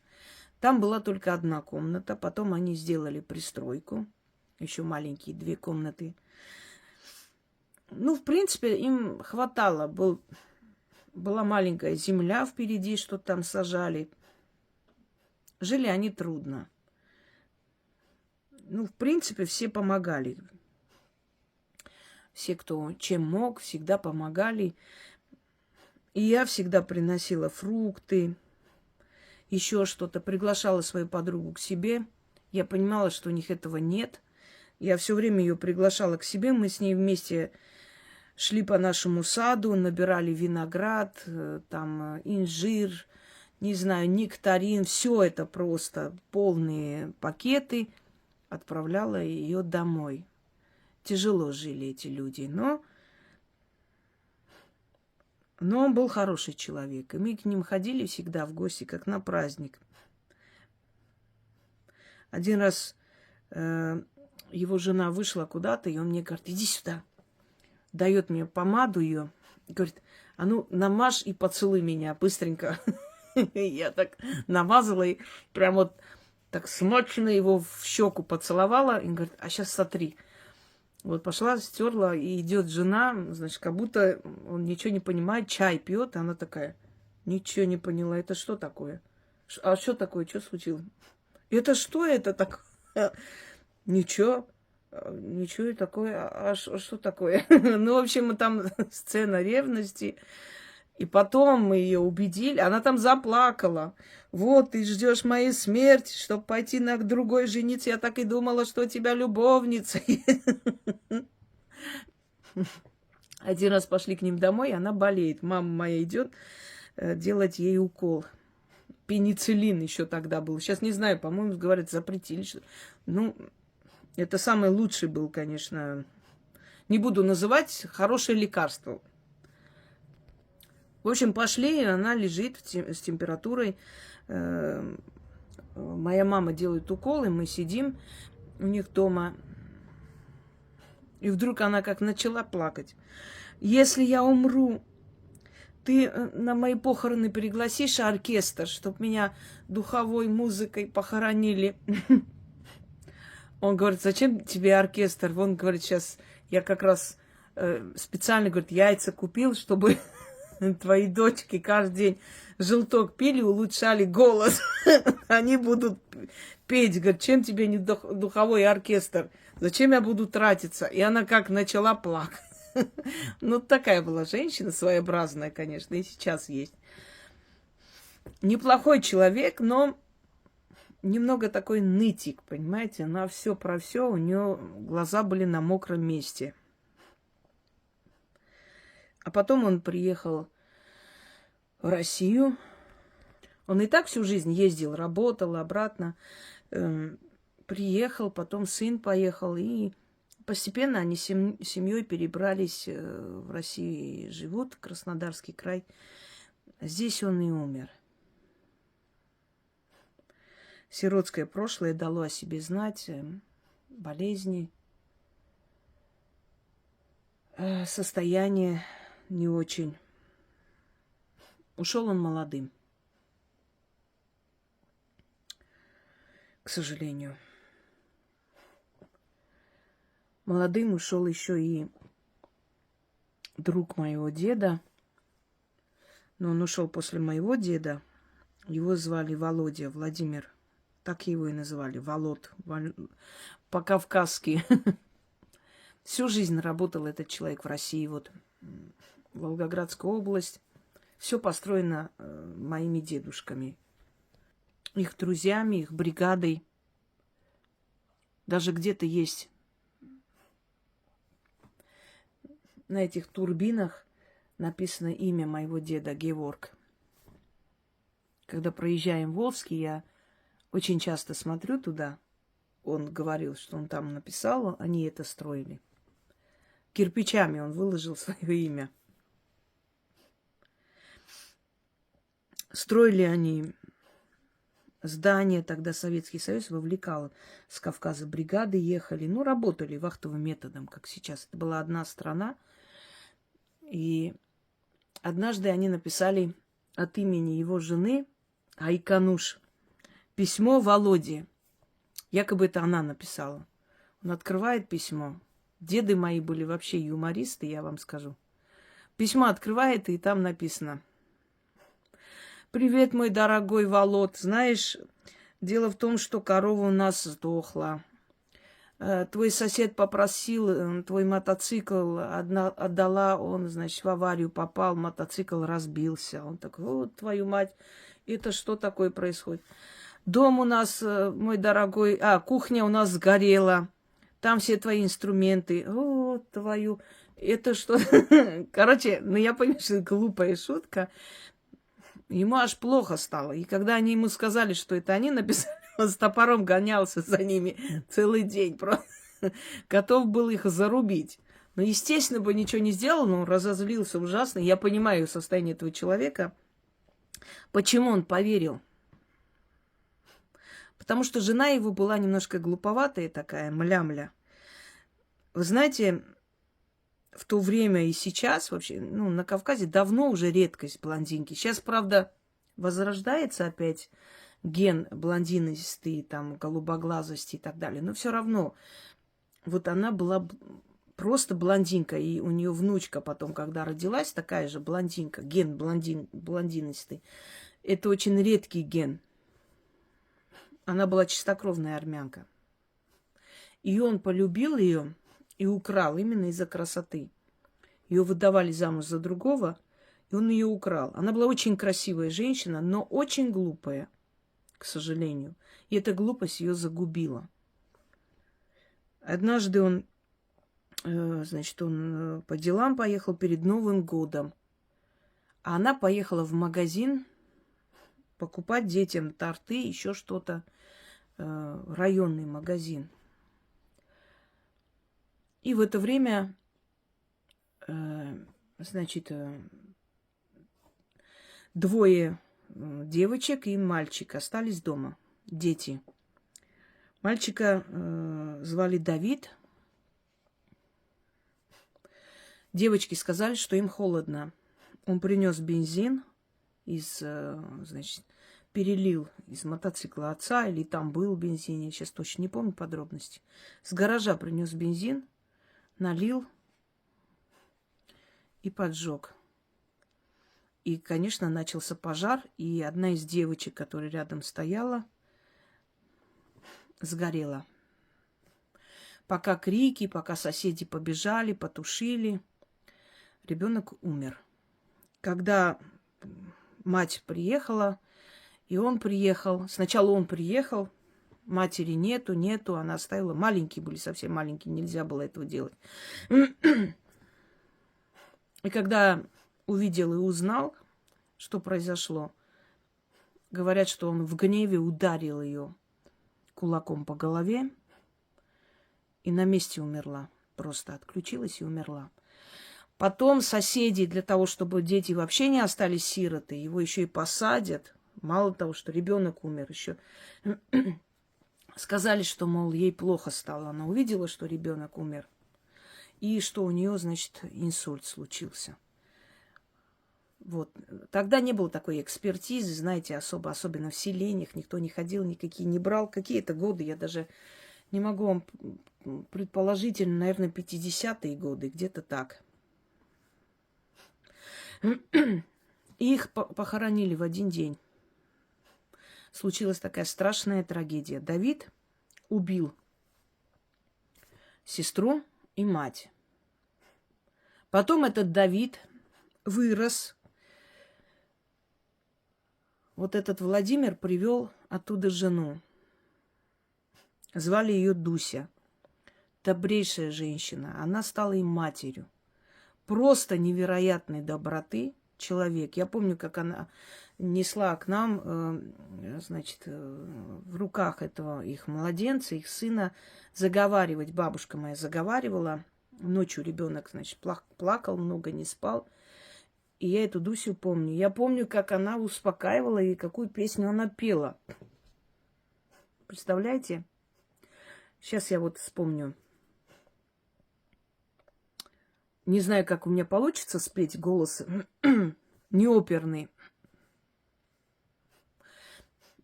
Там была только одна комната, потом они сделали пристройку, еще маленькие 2 комнаты. В принципе, им хватало. Была маленькая земля впереди, что там сажали. Жили они трудно. В принципе, все помогали. Все, кто чем мог, всегда помогали. И я всегда приносила фрукты, еще что-то. Приглашала свою подругу к себе. Я понимала, что у них этого нет. Я все время ее приглашала к себе. Мы с ней вместе шли по нашему саду, набирали виноград, там инжир, не знаю, нектарин. Все это просто полные пакеты. Отправляла ее домой. Тяжело жили эти люди, но он был хороший человек. И мы к ним ходили всегда в гости, как на праздник. Один раз его жена вышла куда-то, и он мне говорит, иди сюда. Дает мне помаду ее. Говорит, а ну намажь и поцелуй меня быстренько. Я так намазала и прям вот так смачно его в щеку поцеловала. И говорит, а сейчас сотри. Вот пошла, стерла, и идет жена, значит, как будто он ничего не понимает, чай пьет, а она такая, ничего не поняла, это что такое? А что такое, что случилось? Это что это такое? Ничего, ничего такое, а что такое? Ну, в общем, там сцена ревности. И потом мы ее убедили, она там заплакала. Вот, ты ждешь моей смерти, чтобы пойти на другой жениться. Я так и думала, что у тебя любовница. Один раз пошли к ним домой, она болеет. Мама моя идет делать ей укол. Пенициллин еще тогда был. Сейчас не знаю, по-моему, говорят, запретили. Ну, это самый лучший был, конечно. Не буду называть, хорошее лекарство. В общем, пошли, она лежит с температурой. Моя мама делает уколы, мы сидим у них дома. И вдруг она как начала плакать. Если я умру, ты на мои похороны пригласишь оркестр, чтобы меня духовой музыкой похоронили. Он говорит, зачем тебе оркестр? Он говорит, сейчас я как раз специально, говорит, яйца купил, чтобы твои дочки каждый день желток пили, улучшали голос. Они будут петь. Говорит, чем тебе не духовой оркестр? Зачем я буду тратиться? И она как начала плакать. Ну, такая была женщина, своеобразная, конечно, и сейчас есть. Неплохой человек, но немного такой нытик, понимаете? На все про все, у нее глаза были на мокром месте. А потом он приехал в Россию. Он и так всю жизнь ездил, работал обратно. Приехал, потом сын поехал. И постепенно они с семьей перебрались в Россию и живут, Краснодарский край. Здесь он и умер. Сиротское прошлое дало о себе знать. Болезни, состояние не очень. Ушел он молодым. К сожалению. Молодым ушел еще и друг моего деда. Но он ушел после моего деда. Его звали Володя, Владимир. Так его и называли. Волод. По-кавказски. Всю жизнь работал этот человек в России. Вот Волгоградская область. Все построено моими дедушками. Их друзьями, их бригадой. Даже где-то есть на этих турбинах написано имя моего деда Геворг. Когда проезжаем в Волжский, я очень часто смотрю туда. Он говорил, что он там написал, они это строили. Кирпичами он выложил свое имя. Строили они здания, тогда Советский Союз вовлекал с Кавказа бригады, ехали, ну, работали вахтовым методом, как сейчас. Это была одна страна. И однажды они написали от имени его жены Айкануш письмо Володе. Якобы это она написала. Он открывает письмо. Деды мои были вообще юмористы, я вам скажу. Письмо открывает, и там написано: «Привет, мой дорогой Волод. Знаешь, дело в том, что корова у нас сдохла. Твой сосед попросил, твой мотоцикл отдала, он, значит, в аварию попал, мотоцикл разбился». Он такой: вот твою мать, это что такое происходит? Дом у нас, мой дорогой, кухня у нас сгорела. там все твои инструменты. О, твою... Это что? Короче, ну я понимаю, что это глупая шутка. Ему аж плохо стало. И когда они ему сказали, что это они написали, он с топором гонялся за ними целый день. Просто готов был их зарубить. Но, естественно, бы ничего не сделал, но он разозлился ужасно. Я понимаю состояние этого человека. Почему он поверил? Потому что жена его была немножко глуповатая такая, мля-мля. Вы знаете, в то время и сейчас вообще, ну, на Кавказе давно уже редкость блондинки. Сейчас, правда, возрождается опять ген блондинисты, там, голубоглазости и так далее. Но все равно, вот она была просто блондинка, и у нее внучка потом, когда родилась, такая же блондинка, ген блондинистый. Это очень редкий ген. Она была чистокровная армянка. И он полюбил ее и украл именно из-за красоты. Ее выдавали замуж за другого, и он ее украл. Она была очень красивая женщина, но очень глупая, к сожалению. И эта глупость ее загубила. Однажды он, значит, он по делам поехал перед Новым годом. А она поехала в магазин покупать детям торты, еще что-то. Районный магазин. И в это время, значит, двое девочек и мальчик остались дома. Дети. Мальчика звали Давид. Девочки сказали, что им холодно. Он принес бензин из, значит, перелил из мотоцикла отца, или там был бензин, я сейчас точно не помню подробности. С гаража принес бензин, налил и поджег. И, конечно, начался пожар, и одна из девочек, которая рядом стояла, сгорела. Пока крики, пока соседи побежали, потушили, ребенок умер. Когда мать приехала, и он приехал. Сначала он приехал, матери нету. Она оставила. Маленькие были, совсем маленькие. Нельзя было этого делать. И когда увидел и узнал, что произошло, говорят, что он в гневе ударил ее кулаком по голове и на месте умерла. Просто отключилась и умерла. Потом соседи, для того, чтобы дети вообще не остались сироты, его еще и посадят. Мало того, что ребенок умер, еще сказали, что, мол, ей плохо стало. Она увидела, что ребенок умер, и что у нее, значит, инсульт случился. Вот. Тогда не было такой экспертизы, знаете, особенно в селениях. Никто не ходил, никакие не брал. Какие-то годы, я даже не могу вам предположительно, наверное, 50-е годы, где-то так. И их похоронили в один день. Случилась такая страшная трагедия. Давид убил сестру и мать. Потом этот Давид вырос. Вот этот Владимир привел оттуда жену. Звали ее Дуся. Добрейшая женщина. Она стала им матерью. Просто невероятной доброты человек. Я помню, как она несла к нам, значит, в руках этого их младенца, их сына, заговаривать. Бабушка моя заговаривала. Ночью ребенок, значит, плакал, много не спал. И я эту Дусю помню. Я помню, как она успокаивала и какую песню она пела. Представляете? Сейчас я вот вспомню. Не знаю, как у меня получится спеть, голос не оперный.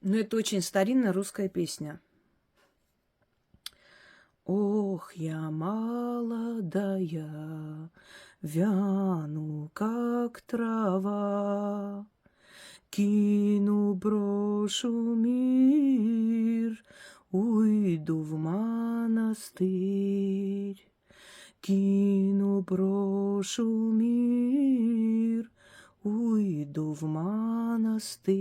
Но это очень старинная русская песня. Ох, я молодая, вяну, как трава, кину, брошу мир, уйду в монастырь. Кину, брошу мир, уйду в монастырь,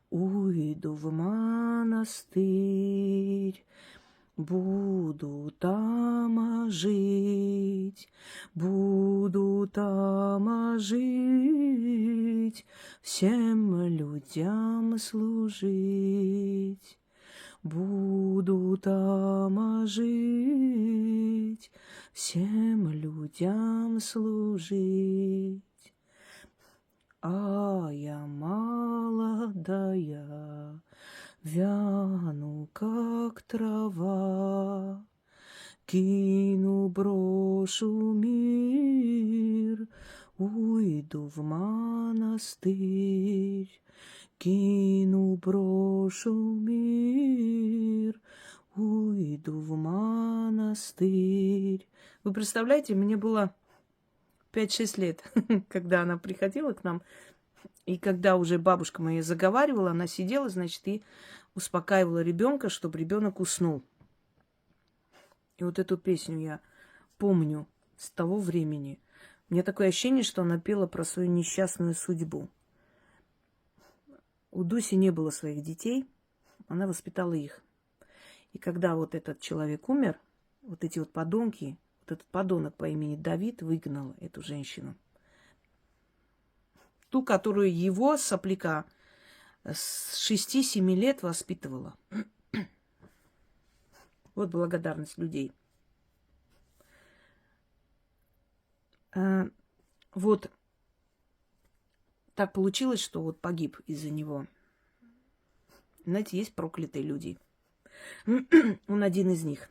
уйду в монастырь. Буду там жить, буду там жить, всем людям служить. Буду там жить, всем людям служить. А я молодая, вяну, как трава, кину, брошу мир, уйду в монастырь. Кину, брошу мир, уйду в монастырь. Вы представляете, мне было 5-6 лет, когда она приходила к нам. И когда уже бабушка моя заговаривала, она сидела, значит, и успокаивала ребенка, чтобы ребенок уснул. И вот эту песню я помню с того времени. У меня такое ощущение, что она пела про свою несчастную судьбу. У Дуси не было своих детей, она воспитала их. И когда вот этот человек умер, вот эти вот подонки, вот этот подонок по имени Давид выгнал эту женщину. Ту, которую его сопляка с 6-7 лет воспитывала. Вот благодарность людей. Вот так получилось, что вот погиб из-за него. Знаете, есть проклятые люди. Он один из них.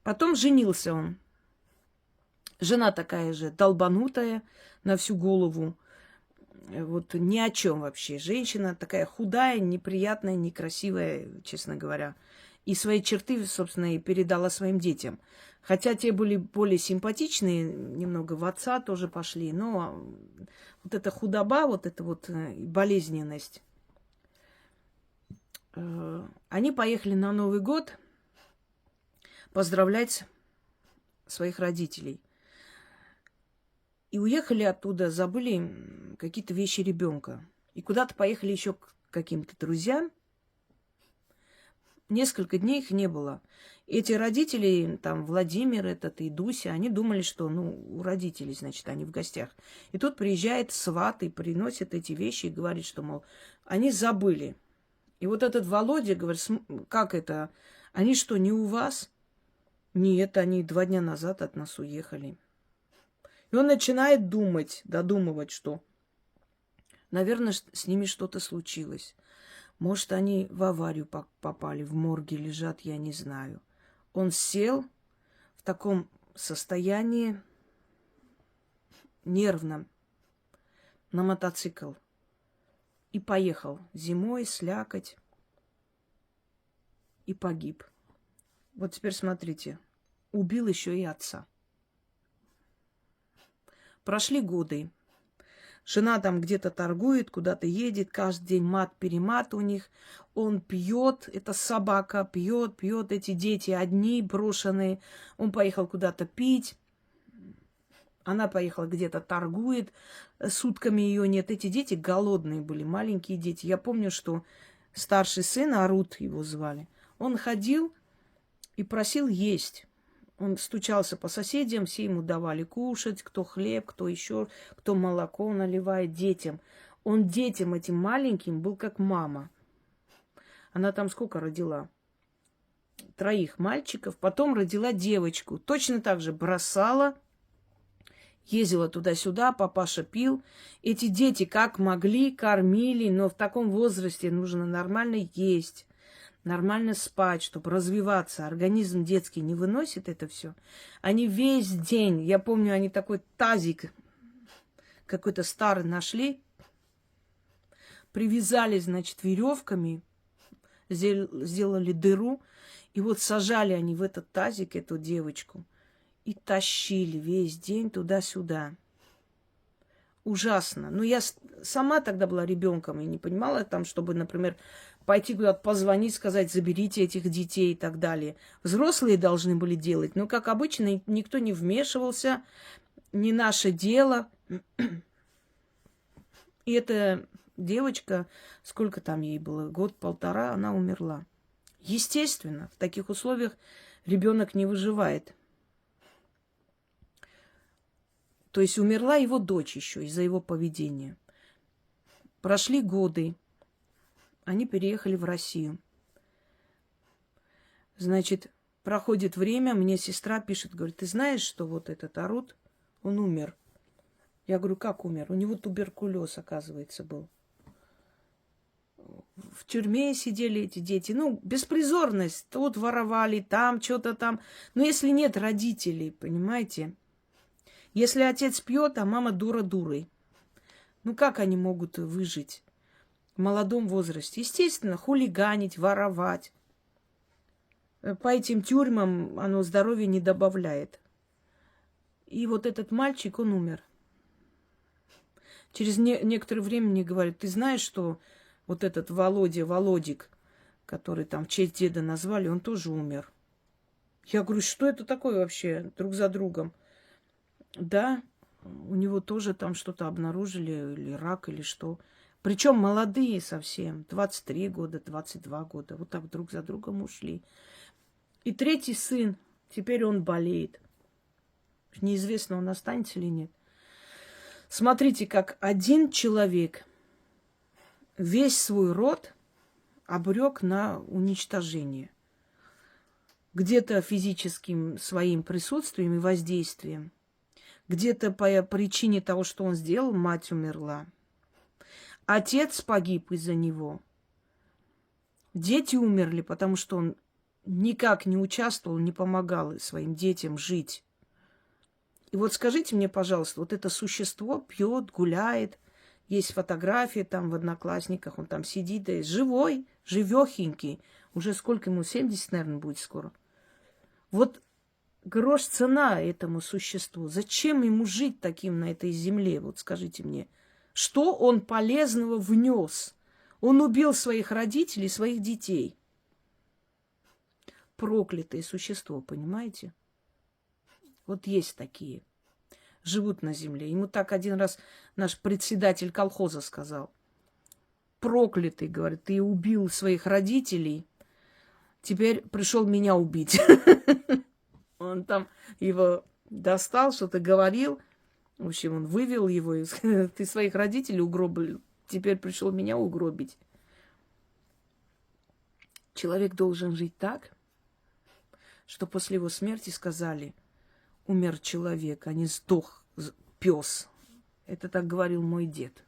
Потом женился он. Жена такая же долбанутая на всю голову. Вот ни о чем вообще. Женщина такая худая, неприятная, некрасивая, честно говоря. И свои черты, собственно, и передала своим детям. Хотя те были более симпатичные, немного в отца тоже пошли. Но вот эта худоба, вот эта вот болезненность. Они поехали на Новый год поздравлять своих родителей. И уехали оттуда, забыли какие-то вещи ребенка. И куда-то поехали еще к каким-то друзьям. Несколько дней их не было. Эти родители, там, Владимир этот и Дуся, они думали, что, у родителей, значит, они в гостях. И тут приезжает сват и приносит эти вещи и говорит, что, мол, они забыли. И вот этот Володя говорит, как это? Они что, не у вас? Нет, они 2 дня назад от нас уехали. И он начинает додумывать, что, наверное, с ними что-то случилось. Может, они в аварию попали, в морге лежат, я не знаю. Он сел в таком состоянии нервном на мотоцикл и поехал зимой, слякоть, и погиб. Вот теперь смотрите, убил еще и отца. Прошли годы. Жена там где-то торгует, куда-то едет, каждый день мат-перемат у них. Он пьет, эта собака пьет, эти дети одни, брошенные. Он поехал куда-то пить. Она поехала где-то торгует, сутками ее нет. Эти дети голодные были, маленькие дети. Я помню, что старший сын, Арут его звали, он ходил и просил есть. Он стучался по соседям, все ему давали кушать, кто хлеб, кто еще, кто молоко наливает детям. Он детям этим маленьким был как мама. Она там сколько родила? 3 мальчиков, потом родила девочку. Точно так же бросала, ездила туда-сюда, папаша пил. Эти дети как могли, кормили, но в таком возрасте нужно нормально есть. Нормально спать, чтобы развиваться. Организм детский не выносит это все. Они весь день, я помню, они такой тазик какой-то старый нашли, привязали, значит, веревками, сделали дыру, и вот сажали они в этот тазик эту девочку и тащили весь день туда-сюда. Ужасно. Но я сама тогда была ребенком и не понимала там, чтобы, например, пойти куда-то позвонить, сказать, заберите этих детей и так далее. Взрослые должны были делать, но, как обычно, никто не вмешивался, не наше дело. И эта девочка, сколько там ей было, 1-1.5, она умерла. Естественно, в таких условиях ребенок не выживает. То есть умерла его дочь еще из-за его поведения. Прошли годы. Они переехали в Россию. Значит, проходит время, мне сестра пишет, говорит, ты знаешь, что вот этот Арут, он умер. Я говорю, как умер? У него туберкулез, оказывается, был. В тюрьме сидели эти дети. Ну, беспризорность. Тут воровали, там что-то там. Но если нет родителей, понимаете? Если отец пьет, а мама дура дурой. Ну, как они могут выжить в молодом возрасте? Естественно, хулиганить, воровать. По этим тюрьмам оно здоровья не добавляет. И вот этот мальчик, он умер. Через некоторое время мне говорят, ты знаешь, что вот этот Володик, который там в честь деда назвали, он тоже умер. Я говорю, что это такое вообще друг за другом? Да, у него тоже там что-то обнаружили, или рак, или что. Причем молодые совсем, 23 года, 22 года. Вот так друг за другом ушли. И третий сын, теперь он болеет. Неизвестно, он останется или нет. Смотрите, как один человек весь свой род обрек на уничтожение. Где-то физическим своим присутствием и воздействием. Где-то по причине того, что он сделал, мать умерла. Отец погиб из-за него. Дети умерли, потому что он никак не участвовал, не помогал своим детям жить. И вот скажите мне, пожалуйста, вот это существо пьет, гуляет, есть фотографии там в Одноклассниках, он там сидит, да, живой, живехенький. Уже сколько ему, 70, наверное, будет скоро. Вот грош цена этому существу. Зачем ему жить таким на этой земле? Вот скажите мне. Что он полезного внес? Он убил своих родителей, своих детей. Проклятое существо, понимаете? Вот есть такие. Живут на земле. Ему так один раз наш председатель колхоза сказал. Проклятый, говорит, ты убил своих родителей, теперь пришел меня убить. Он там его достал, что-то говорил. В общем, он вывел его. И сказал, ты своих родителей угробил, теперь пришел меня угробить. Человек должен жить так, что после его смерти сказали, умер человек, а не сдох пес. Это так говорил мой дед.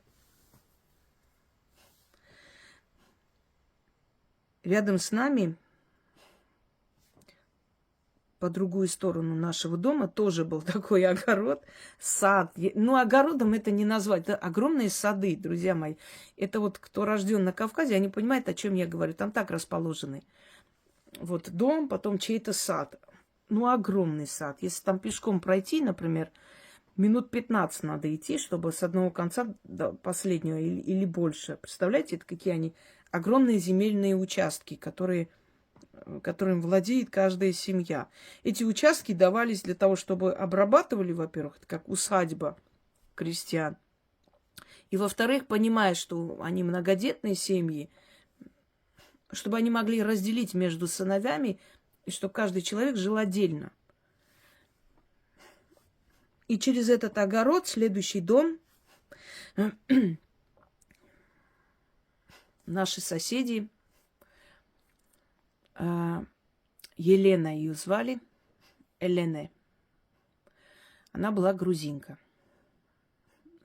Рядом с нами, по другую сторону нашего дома, тоже был такой огород, сад. Ну, огородом это не назвать. Это огромные сады, друзья мои. Это вот кто рожден на Кавказе, они понимают, о чем я говорю. Там так расположены. Вот дом, потом чей-то сад. Ну, огромный сад. Если там пешком пройти, например, минут 15 надо идти, чтобы с одного конца до последнего или больше. Представляете, это какие они огромные земельные участки, которым владеет каждая семья. Эти участки давались для того, чтобы обрабатывали, во-первых, это как усадьба крестьян. И, во-вторых, понимая, что они многодетные семьи, чтобы они могли разделить между сыновьями, и чтобы каждый человек жил отдельно. И через этот огород следующий дом наши соседи, Елена ее звали, Элене. Она была грузинка.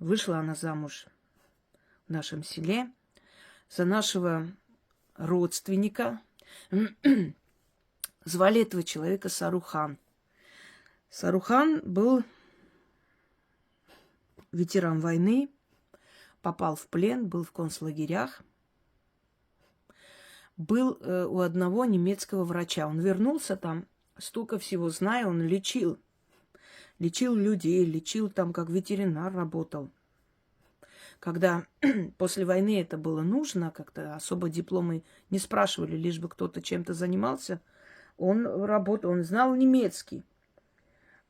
Вышла она замуж в нашем селе за нашего родственника. Звали этого человека Сарухан. Сарухан был ветеран войны, попал в плен, был в концлагерях. Был у одного немецкого врача. Он вернулся там, столько всего зная, он лечил. Лечил людей, лечил там, как ветеринар работал. Когда после войны это было нужно, как-то особо дипломы не спрашивали, лишь бы кто-то чем-то занимался, он работал, он знал немецкий.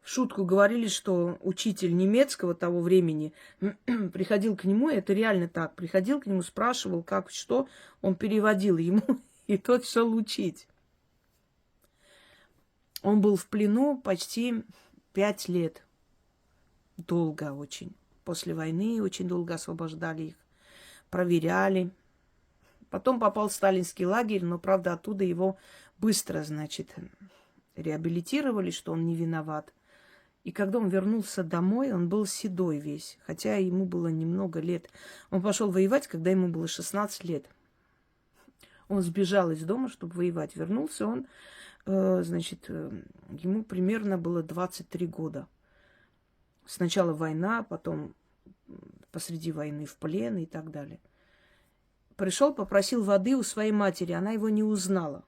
В шутку говорили, что учитель немецкого того времени приходил к нему, это реально так, приходил к нему, спрашивал, как, что, он переводил ему, и тот шел учить. Он был в плену почти 5 лет. Долго очень. После войны очень долго освобождали их. Проверяли. Потом попал в сталинский лагерь, но, правда, оттуда его быстро, значит, реабилитировали, что он не виноват. И когда он вернулся домой, он был седой весь, хотя ему было немного лет. Он пошел воевать, когда ему было 16 лет. Он сбежал из дома, чтобы воевать. Вернулся он, значит, ему примерно было 23 года. Сначала война, потом посреди войны в плен и так далее. Пришел, попросил воды у своей матери, она его не узнала.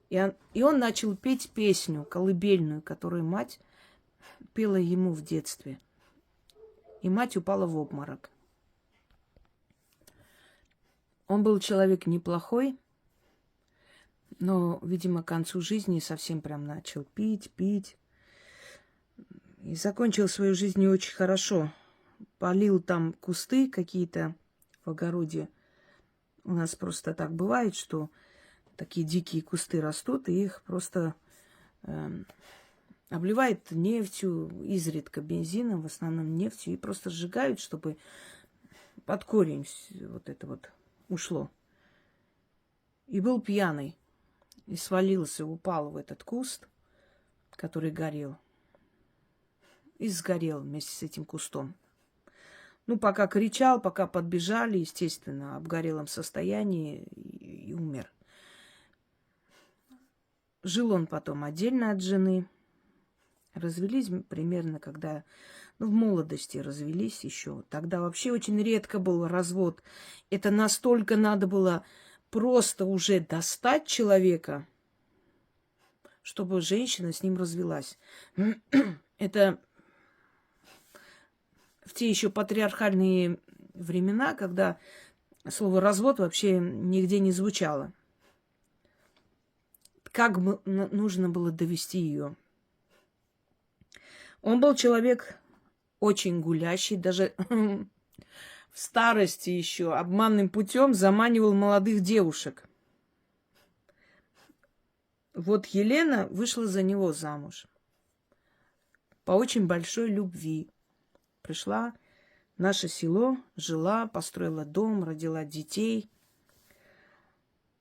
И он начал петь песню колыбельную, которую мать пела ему в детстве. И мать упала в обморок. Он был человек неплохой, но, видимо, к концу жизни совсем прям начал пить. И закончил свою жизнь не очень хорошо. Полил там кусты какие-то в огороде. У нас просто так бывает, что такие дикие кусты растут, и их просто обливает нефтью, изредка бензином, в основном нефтью, и просто сжигают, чтобы под корень вот это вот ушло. И был пьяный, и свалился, упал в этот куст, который горел, и сгорел вместе с этим кустом. Ну, пока кричал, пока подбежали, естественно, в обгорелом состоянии и умер. Жил он потом отдельно от жены. Развелись примерно, когда, в молодости развелись еще. Тогда вообще очень редко был развод. Это настолько надо было просто уже достать человека, чтобы женщина с ним развелась. Это в те еще патриархальные времена, когда слово «развод» вообще нигде не звучало. Как нужно было довести ее? Он был человек очень гулящий, даже в старости еще обманным путем заманивал молодых девушек. Вот Елена вышла за него замуж по очень большой любви. Пришла в наше село, жила, построила дом, родила детей.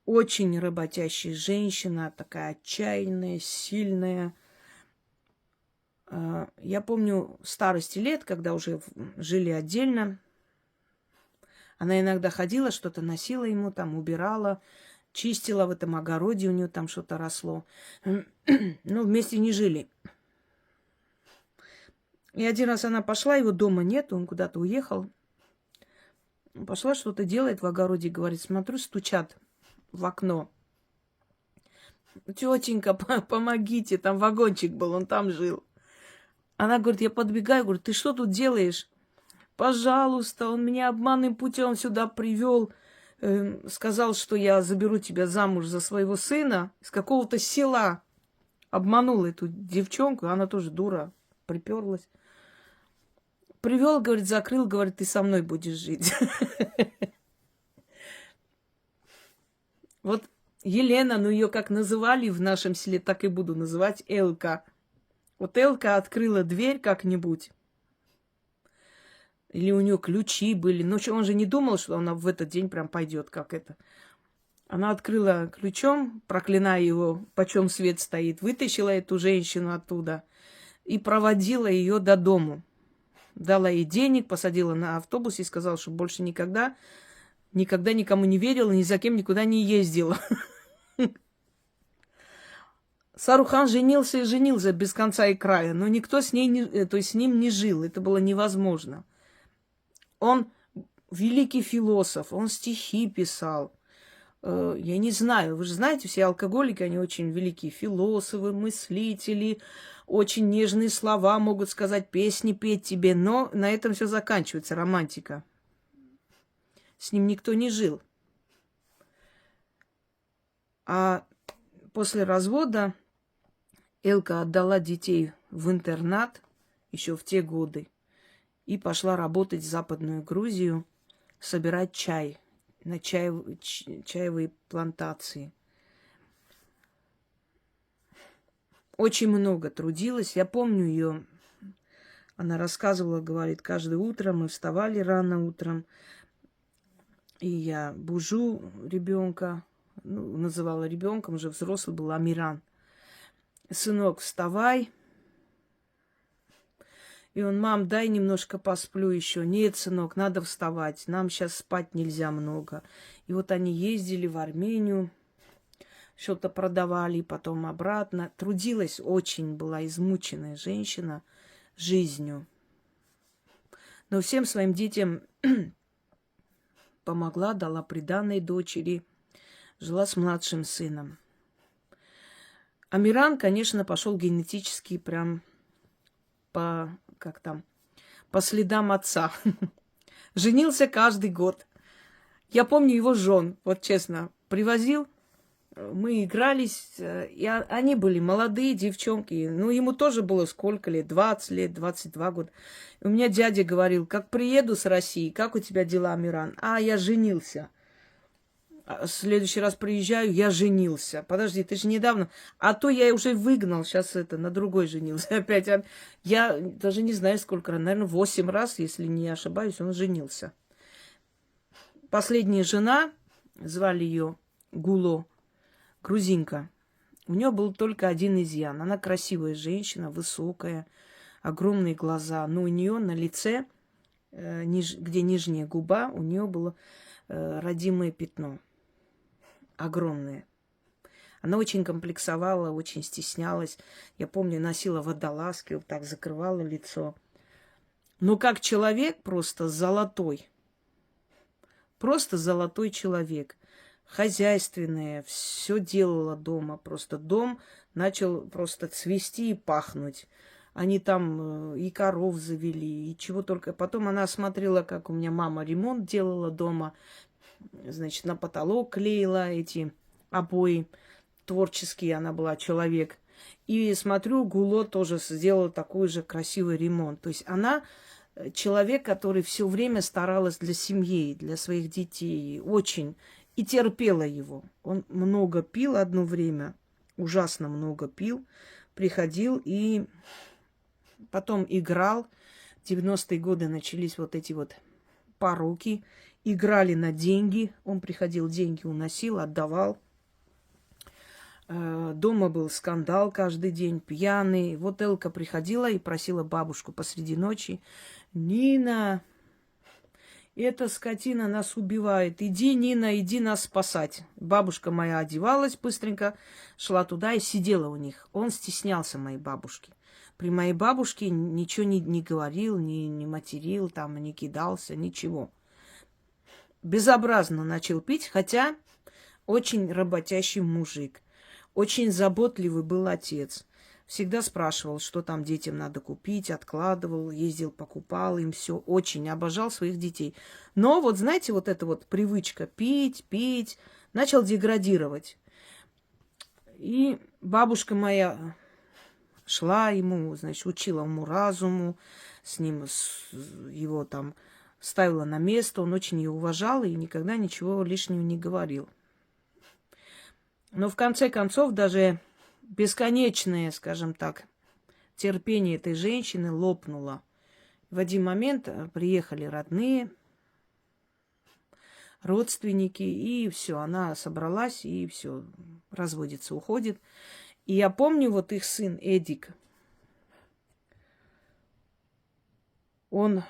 Очень работящая женщина, такая отчаянная, сильная. Я помню старости лет, когда уже жили отдельно, она иногда ходила, что-то носила ему, там убирала, чистила в этом огороде, у нее там что-то росло. Но вместе не жили. И один раз она пошла, его дома нет, он куда-то уехал. Пошла, что-то делает в огороде, говорит, смотрю, стучат в окно. Тетенька, помогите, там вагончик был, он там жил. Она говорит, я подбегаю, говорю, ты что тут делаешь? Пожалуйста, он меня обманным путем сюда привел, сказал, что я заберу тебя замуж за своего сына из какого-то села. Обманул эту девчонку, она тоже дура, приперлась. Привел, говорит, закрыл, говорит, ты со мной будешь жить. Вот Елена, ну ее как называли в нашем селе, так и буду называть Элка. Вот Элка открыла дверь как-нибудь. Или у нее ключи были. Но он же не думал, что она в этот день прям пойдет, как это. Она открыла ключом, проклиная его, почем свет стоит, вытащила эту женщину оттуда и проводила ее до дому. Дала ей денег, посадила на автобус и сказала, что больше никогда никому не верила, ни за кем никуда не ездила. Сарухан женился и женился без конца и края, но никто с ним не жил. Это было невозможно. Он великий философ, он стихи писал. Я не знаю, вы же знаете, все алкоголики, они очень великие философы, мыслители, очень нежные слова могут сказать, песни петь тебе, но на этом все заканчивается, романтика. С ним никто не жил. А после развода Элка отдала детей в интернат еще в те годы и пошла работать в Западную Грузию, собирать чай на чаевые плантации. очень много трудилась. Я помню ее, она рассказывала, говорит, каждое утро мы вставали рано утром, и я бужу ребенка, ну, называла ребенком, уже взрослый был Амиран. Сынок, вставай. И он: мам, дай немножко посплю еще. Нет, сынок, надо вставать. Нам сейчас спать нельзя много. И вот они ездили в Армению, что-то продавали, потом обратно. Трудилась очень, была измученная женщина жизнью. Но всем своим детям помогла, дала приданой дочери, жила с младшим сыном. Амиран, конечно, пошел генетически прям по следам отца. Женился каждый год. Я помню его жен, вот честно, привозил, мы игрались, и они были молодые девчонки. Ну, ему тоже было сколько лет? 20 лет, 22 года. И у меня дядя говорил: как приеду с России, как у тебя дела, Амиран? А, я женился. В следующий раз приезжаю, я женился. Подожди, ты же недавно... А то я уже выгнал, сейчас на другой женился опять. Я даже не знаю, сколько раз, наверное, 8 раз, если не ошибаюсь, он женился. Последняя жена, звали ее Гуло, грузинка. У нее был только один изъян. Она красивая женщина, высокая, огромные глаза. Но у нее на лице, где нижняя губа, у нее было родимое пятно. Огромное. Она очень комплексовала, очень стеснялась. Я помню, носила водолазки, вот так закрывала лицо. Но как человек просто золотой. Просто золотой человек. Хозяйственная, все делала дома. Просто дом начал просто цвести и пахнуть. Они там и коров завели, и чего только. Потом она смотрела, как у меня мама ремонт делала дома. Значит, на потолок клеила эти обои. Творческие, она была человек. И смотрю, Гуло тоже сделала такой же красивый ремонт. То есть она человек, который все время старалась для семьи, для своих детей. Очень. И терпела его. Он много пил одно время. Ужасно много пил. Приходил и потом играл. В 90-е годы начались вот эти вот пороки. Играли на деньги. Он приходил, деньги уносил, отдавал. Дома был скандал каждый день, пьяный. Вот Элка приходила и просила бабушку посреди ночи: Нина, эта скотина нас убивает. Иди, Нина, иди нас спасать. Бабушка моя одевалась быстренько, шла туда и сидела у них. Он стеснялся моей бабушки. При моей бабушке ничего не говорил, не материл, там, не кидался, ничего. Безобразно начал пить, хотя очень работящий мужик. Очень заботливый был отец. Всегда спрашивал, что там детям надо купить, откладывал, ездил, покупал им все. Очень обожал своих детей. Но вот, знаете, вот эта вот привычка пить, начал деградировать. И бабушка моя шла ему, значит, учила ему разуму, с ним его там ставила на место. Он очень ее уважал и никогда ничего лишнего не говорил. Но в конце концов даже бесконечное, скажем так, терпение этой женщины лопнуло. В один момент приехали родные, родственники, и все, она собралась, и все, разводится, уходит. И я помню, вот их сын Эдик, он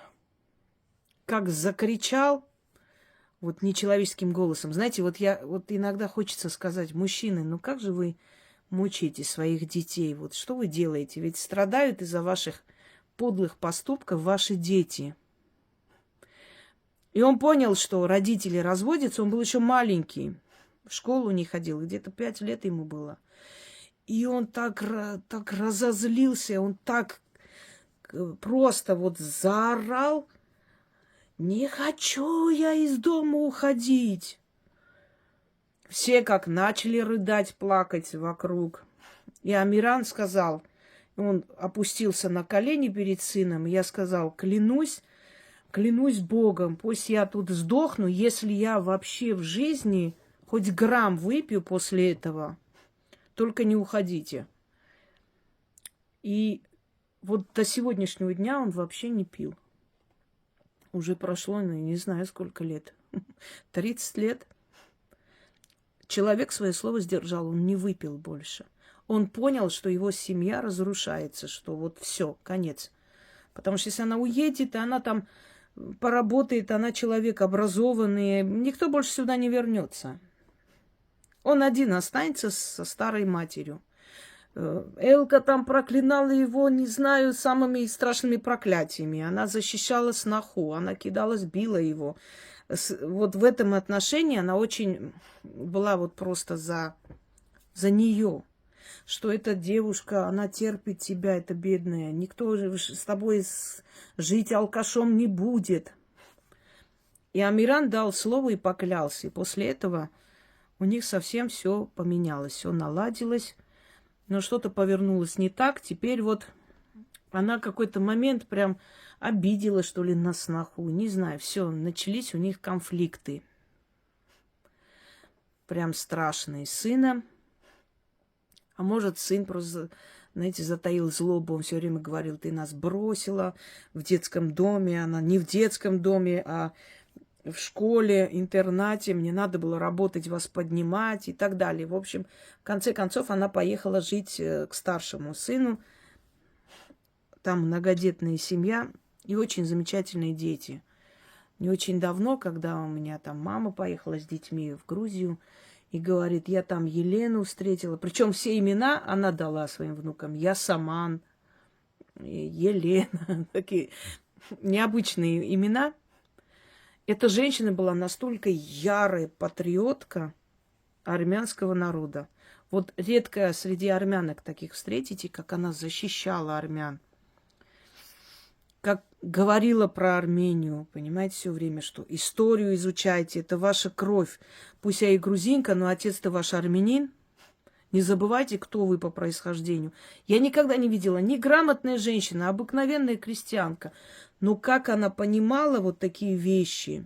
как закричал, вот нечеловеческим голосом. Знаете, вот иногда хочется сказать: мужчины, ну как же вы мучаете своих детей? Вот что вы делаете? Ведь страдают из-за ваших подлых поступков ваши дети. И он понял, что родители разводятся, он был еще маленький, в школу не ходил, где-то 5 лет ему было. И он так разозлился, он так просто вот заорал: не хочу я из дома уходить. Все как начали рыдать, плакать вокруг. И Амиран сказал, он опустился на колени перед сыном, и я сказал: клянусь Богом, пусть я тут сдохну, если я вообще в жизни хоть грамм выпью после этого, только не уходите. И вот до сегодняшнего дня он вообще не пил. Уже прошло, ну, не знаю, сколько лет. 30 лет. Человек свое слово сдержал, он не выпил больше. Он понял, что его семья разрушается, что вот все, конец. Потому что если она уедет, она там поработает, она человек образованный, никто больше сюда не вернется. Он один останется со старой матерью. Элка там проклинала его, не знаю, самыми страшными проклятиями. Она защищала сноху, она кидалась, била его. Вот в этом отношении она очень была вот просто за нее. Что эта девушка, она терпит тебя, эта бедная. Никто же с тобой жить алкашом не будет. И Амиран дал слово и поклялся. И после этого у них совсем все поменялось, все наладилось. Но что-то повернулось не так. Теперь вот она какой-то момент прям обидела, что ли, на сноху. Не знаю, все, начались у них конфликты. Прям страшные. Сына. А может, сын просто, знаете, затаил злобу. Он все время говорил, ты нас бросила в детском доме. Она не в детском доме, а в школе, интернате. Мне надо было работать, вас поднимать и так далее. В общем, в конце концов, она поехала жить к старшему сыну. Там многодетная семья и очень замечательные дети. Не очень давно, когда у меня там мама поехала с детьми в Грузию, и говорит, я там Елену встретила. Причем все имена она дала своим внукам. Ясаман, Елена. Такие необычные имена. Эта женщина была настолько ярая патриотка армянского народа. Вот редко среди армянок таких встретите, как она защищала армян. Как говорила про Армению, понимаете, все время, что историю изучайте, это ваша кровь. Пусть я и грузинка, но отец-то ваш армянин. Не забывайте, кто вы по происхождению. Я никогда не видела ни грамотная женщина, обыкновенная крестьянка. Но как она понимала вот такие вещи.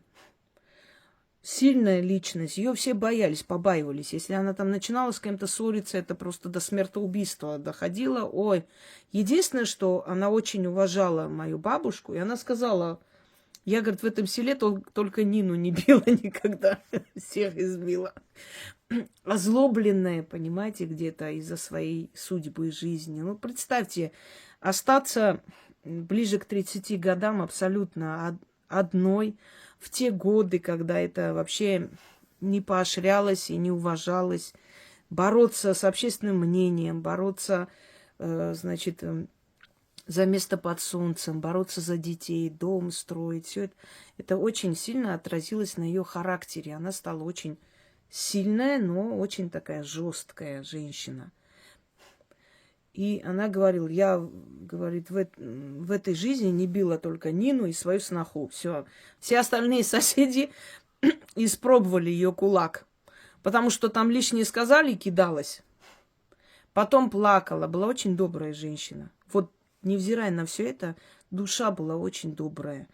Сильная личность, ее все боялись, побаивались. Если она там начинала с кем-то ссориться, это просто до смертоубийства доходило. Ой, единственное, что она очень уважала мою бабушку, и она сказала, я, говорит, в этом селе только Нину не била никогда, всех избила. Озлобленная, понимаете, где-то из-за своей судьбы и жизни. Ну, представьте, остаться ближе к 30 годам абсолютно одной, в те годы, когда это вообще не поощрялось и не уважалось, бороться с общественным мнением, бороться, значит, за место под солнцем, бороться за детей, дом строить, все это очень сильно отразилось на ее характере. Она стала очень сильная, но очень такая жесткая женщина. И она говорила, я, говорит, в этой жизни не била только Нину и свою сноху. Все остальные соседи испробовали ее кулак. Потому что там лишнее сказали и кидалась. Потом плакала. Была очень добрая женщина. Вот, невзирая на все это, душа была очень добрая.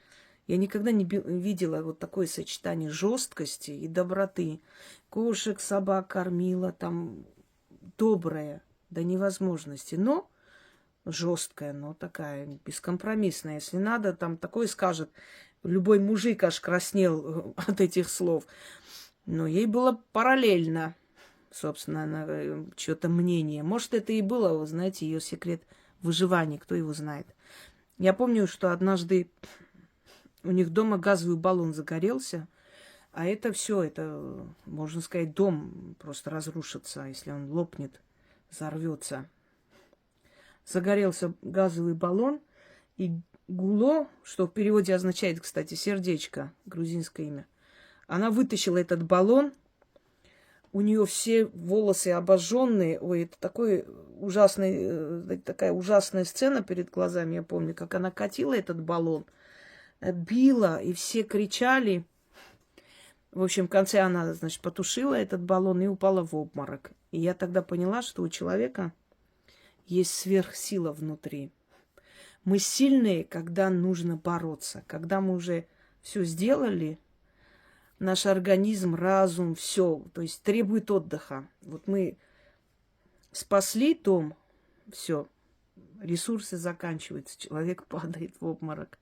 Я никогда не видела вот такое сочетание жесткости и доброты. Кошек, собак кормила, там добрая до невозможности, но жесткая, но такая бескомпромиссная. Если надо, там такое скажет. Любой мужик аж краснел от этих слов. Но ей было параллельно, собственно, чье-то мнение. Может, это и было, вы знаете, ее секрет выживания, кто его знает. Я помню, что однажды у них дома газовый баллон загорелся, а это все, это, можно сказать, дом просто разрушится, если он лопнет, взорвется. Загорелся газовый баллон, и Гуло, что в переводе означает, кстати, сердечко, грузинское имя, она вытащила этот баллон, у нее все волосы обожженные. Ой, это такая ужасная сцена перед глазами, я помню, как она катила этот баллон, била, и все кричали. В общем, в конце она, значит, потушила этот баллон и упала в обморок. И я тогда поняла, что у человека есть сверхсила внутри. Мы сильные, когда нужно бороться. Когда мы уже все сделали, наш организм, разум, все, то есть требует отдыха. Вот мы спасли дом, все, ресурсы заканчиваются, человек падает в обморок.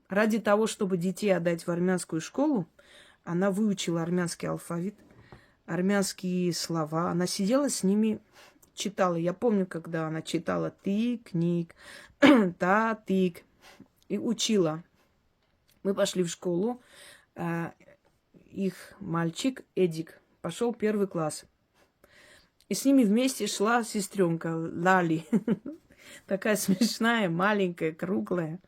Ради того, чтобы детей отдать в армянскую школу, она выучила армянский алфавит, армянские слова. Она сидела с ними, читала. Я помню, когда она читала «тик», «ник», «та», «тик» и учила. Мы пошли в школу. Их мальчик Эдик пошел 1 класс. И с ними вместе шла сестренка Лали. Такая смешная, маленькая, круглая.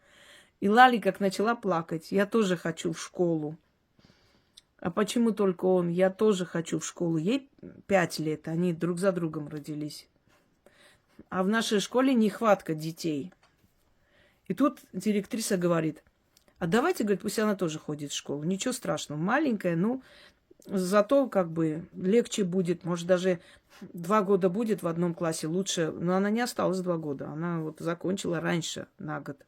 И Лали как начала плакать. Я тоже хочу в школу. А почему только он? Я тоже хочу в школу. Ей 5 лет. Они друг за другом родились. А в нашей школе нехватка детей. И тут директриса говорит: а давайте, говорит, пусть она тоже ходит в школу. Ничего страшного. Маленькая, ну, зато как бы легче будет. Может, даже 2 года будет в одном классе лучше. Но она не осталась 2 года. Она вот закончила раньше, на год.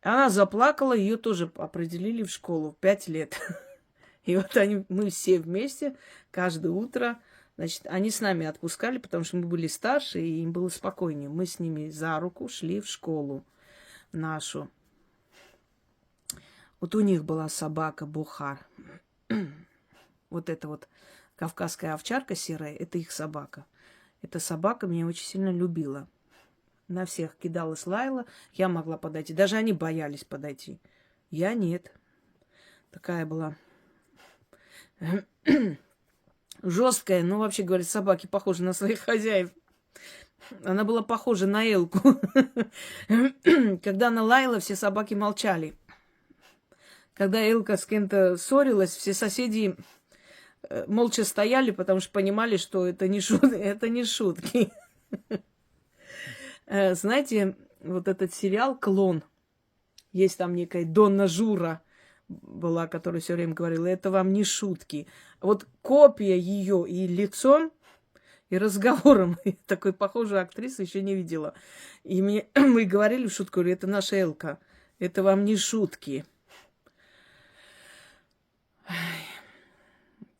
Она заплакала, ее тоже определили в школу в 5 лет. И вот мы все вместе, каждое утро, значит, они с нами отпускали, потому что мы были старше, и им было спокойнее. Мы с ними за руку шли в школу нашу. Вот у них была собака Бухар. Вот эта вот кавказская овчарка серая, это их собака. Эта собака меня очень сильно любила. На всех кидалась, лаяла. Я могла подойти. Даже они боялись подойти. Я нет. Такая была жесткая. Ну, вообще, говорят, собаки похожи на своих хозяев. Она была похожа на Элку. Когда она лаяла, все собаки молчали. Когда Элка с кем-то ссорилась, все соседи молча стояли, потому что понимали, что это не шутки. Знаете, вот этот сериал «Клон», есть там некая Донна Жура была, которая все время говорила, это вам не шутки. Вот копия ее и лицом, и разговором, такой похожей актрисы еще не видела. И мы говорили в шутку, говорю, это наша Элка, это вам не шутки.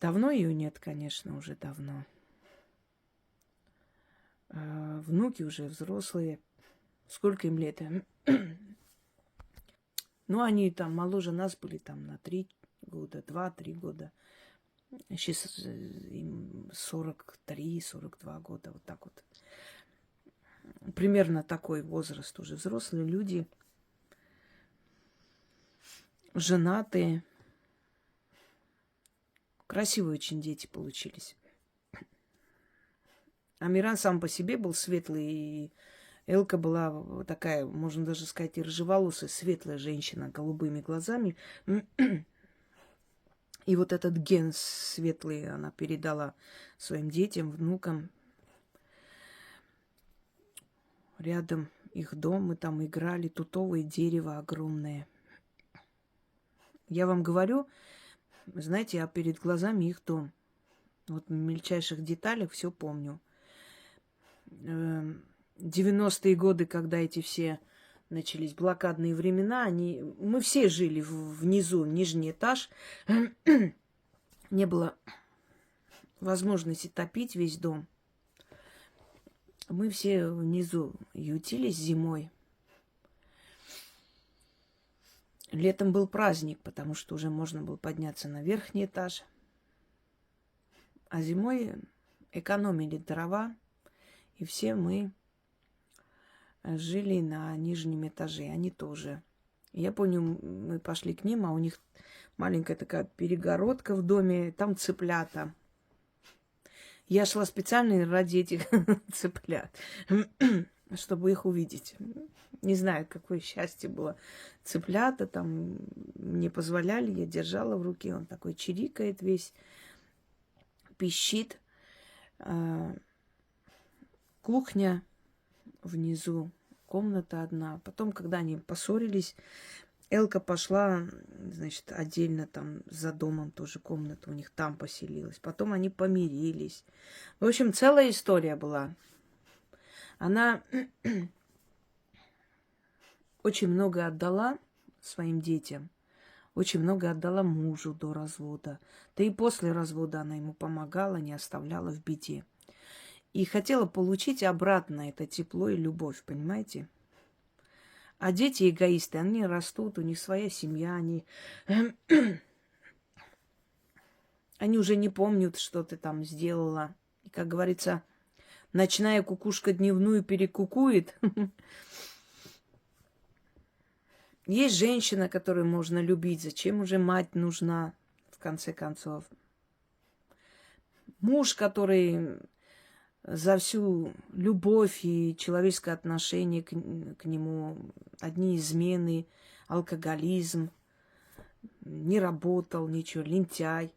Давно ее нет, конечно, уже давно. Внуки уже взрослые. Сколько им лет? Ну, они там моложе нас были там на 3 года, 2-3 года. Сейчас им 43-42 года, вот так вот. Примерно такой возраст уже. Взрослые люди, женатые. Красивые очень дети получились. Амиран сам по себе был светлый, и Элка была такая, можно даже сказать, и рыжеволосая, светлая женщина, голубыми глазами. И вот этот ген светлый она передала своим детям, внукам. Рядом их дом, мы там играли, тутовое дерево огромное. Я вам говорю, знаете, а перед глазами их дом. Вот в мельчайших деталях все помню. 90-е годы, когда эти все начались блокадные времена, мы все жили внизу, нижний этаж. Не было возможности топить весь дом. Мы все внизу ютились зимой. Летом был праздник, потому что уже можно было подняться на верхний этаж. А зимой экономили дрова, и все мы жили на нижнем этаже, они тоже. Я помню, мы пошли к ним, а у них маленькая такая перегородка в доме, там цыплята. Я шла специально ради этих цыплят, чтобы их увидеть. Не знаю, какое счастье было. Цыплята там мне позволяли, я держала в руке, он такой чирикает весь, пищит. Кухня внизу, комната одна. Потом, когда они поссорились, Элка пошла, значит, отдельно там за домом тоже комната у них там поселилась. Потом они помирились. В общем, целая история была. Она очень много отдала своим детям, очень много отдала мужу до развода. Да и после развода она ему помогала, не оставляла в беде. И хотела получить обратно это тепло и любовь, понимаете? А дети эгоисты, они растут, у них своя семья, они уже не помнят, что ты там сделала. И, как говорится, ночная кукушка дневную перекукует. Есть женщина, которую можно любить. Зачем уже мать нужна, в конце концов? Муж, который за всю любовь и человеческое отношение к нему одни измены, алкоголизм, не работал, ничего, лентяй.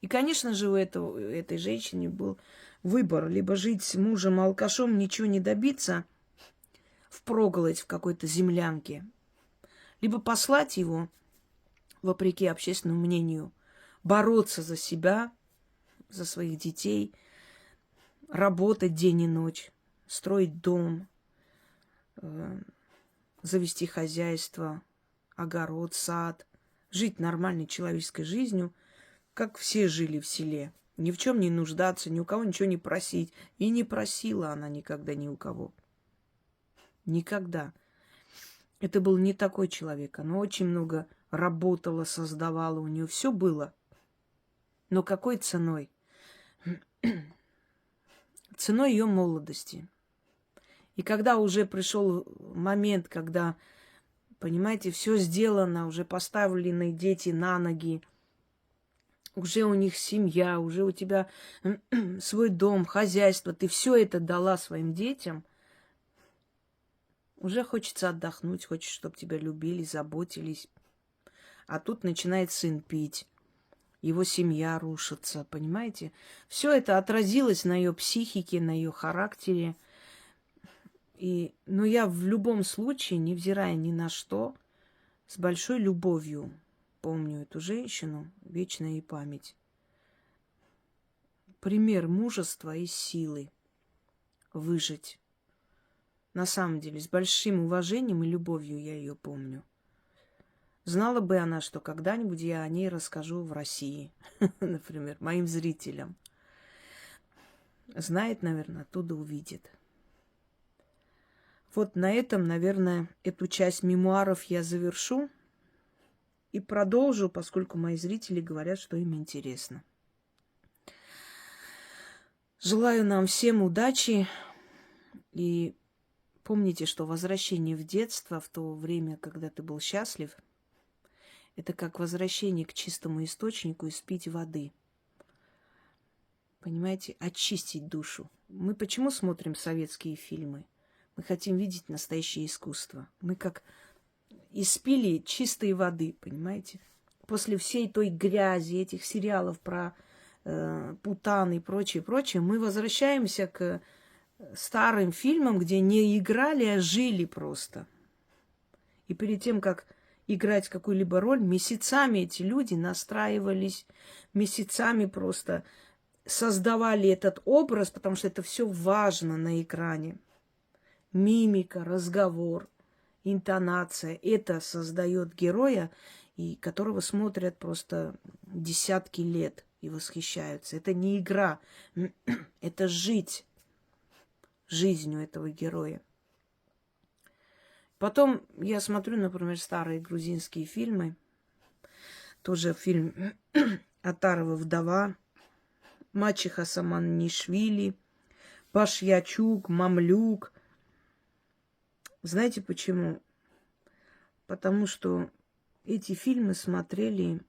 И, конечно же, у этой женщины был выбор: либо жить с мужем-алкашом, ничего не добиться, впроголодь в какой-то землянке, либо послать его, вопреки общественному мнению, бороться за себя, за своих детей, работать день и ночь, строить дом, завести хозяйство, огород, сад, жить нормальной человеческой жизнью, как все жили в селе. Ни в чем не нуждаться, ни у кого ничего не просить. И не просила она никогда ни у кого. Никогда. Это был не такой человек. Она очень много работала, создавала, у нее все было. Но какой ценой? Ценой ее молодости. И когда уже пришел момент, когда, понимаете, все сделано, уже поставлены дети на ноги, уже у них семья, уже у тебя свой дом, хозяйство, ты все это дала своим детям, уже хочется отдохнуть, хочешь, чтобы тебя любили, заботились. А тут начинает сын пить, его семья рушится, понимаете? Все это отразилось на ее психике, на ее характере. Но я в любом случае, невзирая ни на что, с большой любовью помню эту женщину, вечная ей память. Пример мужества и силы выжить. На самом деле, с большим уважением и любовью я ее помню. Знала бы она, что когда-нибудь я о ней расскажу в России, например, моим зрителям. Знает, наверное, оттуда увидит. Вот на этом, наверное, эту часть мемуаров я завершу и продолжу, поскольку мои зрители говорят, что им интересно. Желаю нам всем удачи и помните, что возвращение в детство, в то время, когда ты был счастлив, это как возвращение к чистому источнику и спить воды. Понимаете? Очистить душу. Мы почему смотрим советские фильмы? Мы хотим видеть настоящее искусство. Мы как испили чистой воды, понимаете? После всей той грязи, этих сериалов про Путан и прочее, мы возвращаемся к старым фильмам, где не играли, а жили просто. И перед тем, как играть какую-либо роль, месяцами эти люди настраивались, месяцами просто создавали этот образ, потому что это все важно на экране. Мимика, разговор, интонация. Это создает героя, и которого смотрят просто десятки лет и восхищаются. Это не игра, это жить жизнью этого героя. Потом я смотрю, например, старые грузинские фильмы. Тоже фильм «Атарова вдова», «Мачеха Саманишвили», «Башьячук», «Мамлюк». Знаете почему? Потому что эти фильмы смотрели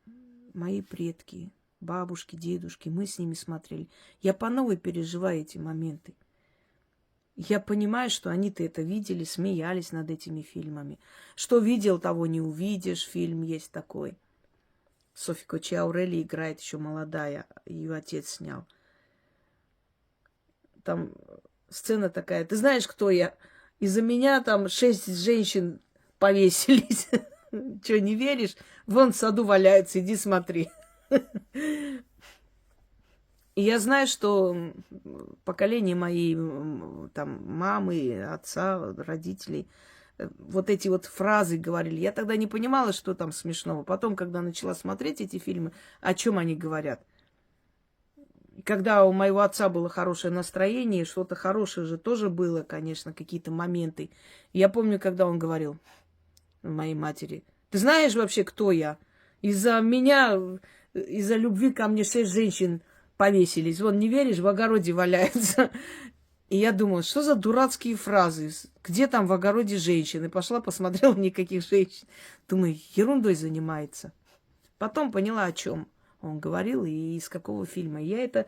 мои предки, бабушки, дедушки. Мы с ними смотрели. Я по новой переживаю эти моменты. Я понимаю, что они-то это видели, смеялись над этими фильмами. Что видел, того не увидишь. Фильм есть такой. Софья Кочиаурели играет, еще молодая. Ее отец снял. Там сцена такая. Ты знаешь, кто я? Из-за меня там 6 женщин повесились. Че, не веришь? Вон в саду валяются, иди смотри. И я знаю, что поколение моей там, мамы, отца, родителей, вот эти вот фразы говорили. Я тогда не понимала, что там смешного. Потом, когда начала смотреть эти фильмы, о чем они говорят. когда у моего отца было хорошее настроение, что-то хорошее же тоже было, конечно, какие-то моменты. Я помню, когда он говорил моей матери: ты знаешь вообще, кто я? Из-за меня, из-за любви ко мне 6 женщин повесились. Вон, не веришь, в огороде валяются. И я думала, что за дурацкие фразы? Где там в огороде женщины? Пошла, посмотрела, никаких женщин. Думаю, ерундой занимается. Потом поняла, о чем он говорил и из какого фильма. Я это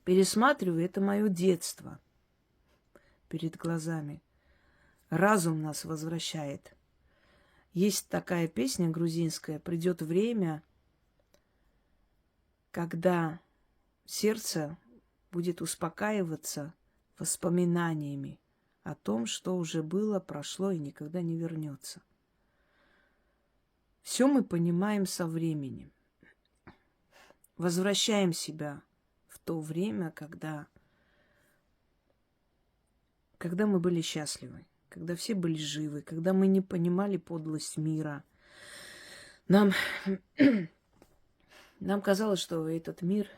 пересматриваю, это мое детство перед глазами. Разум нас возвращает. Есть такая песня грузинская: «Придет время, когда сердце будет успокаиваться воспоминаниями о том, что уже было, прошло и никогда не вернется». Все мы понимаем со временем. Возвращаем себя в то время, когда мы были счастливы, когда все были живы, когда мы не понимали подлость мира. Нам казалось, что этот мир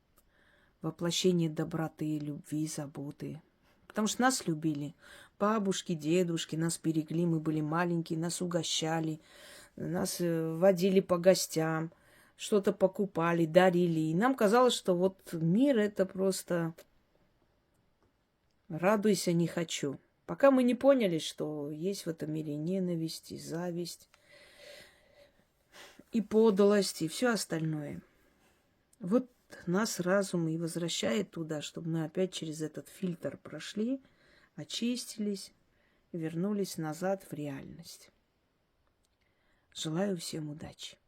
— воплощение доброты, любви, заботы. Потому что нас любили. Бабушки, дедушки нас берегли, мы были маленькие, нас угощали, нас водили по гостям, что-то покупали, дарили. И нам казалось, что вот мир — это просто радуйся, не хочу. Пока мы не поняли, что есть в этом мире ненависть и зависть, и подлость, и все остальное. Вот нас разум и возвращает туда, чтобы мы опять через этот фильтр прошли, очистились и вернулись назад в реальность. Желаю всем удачи.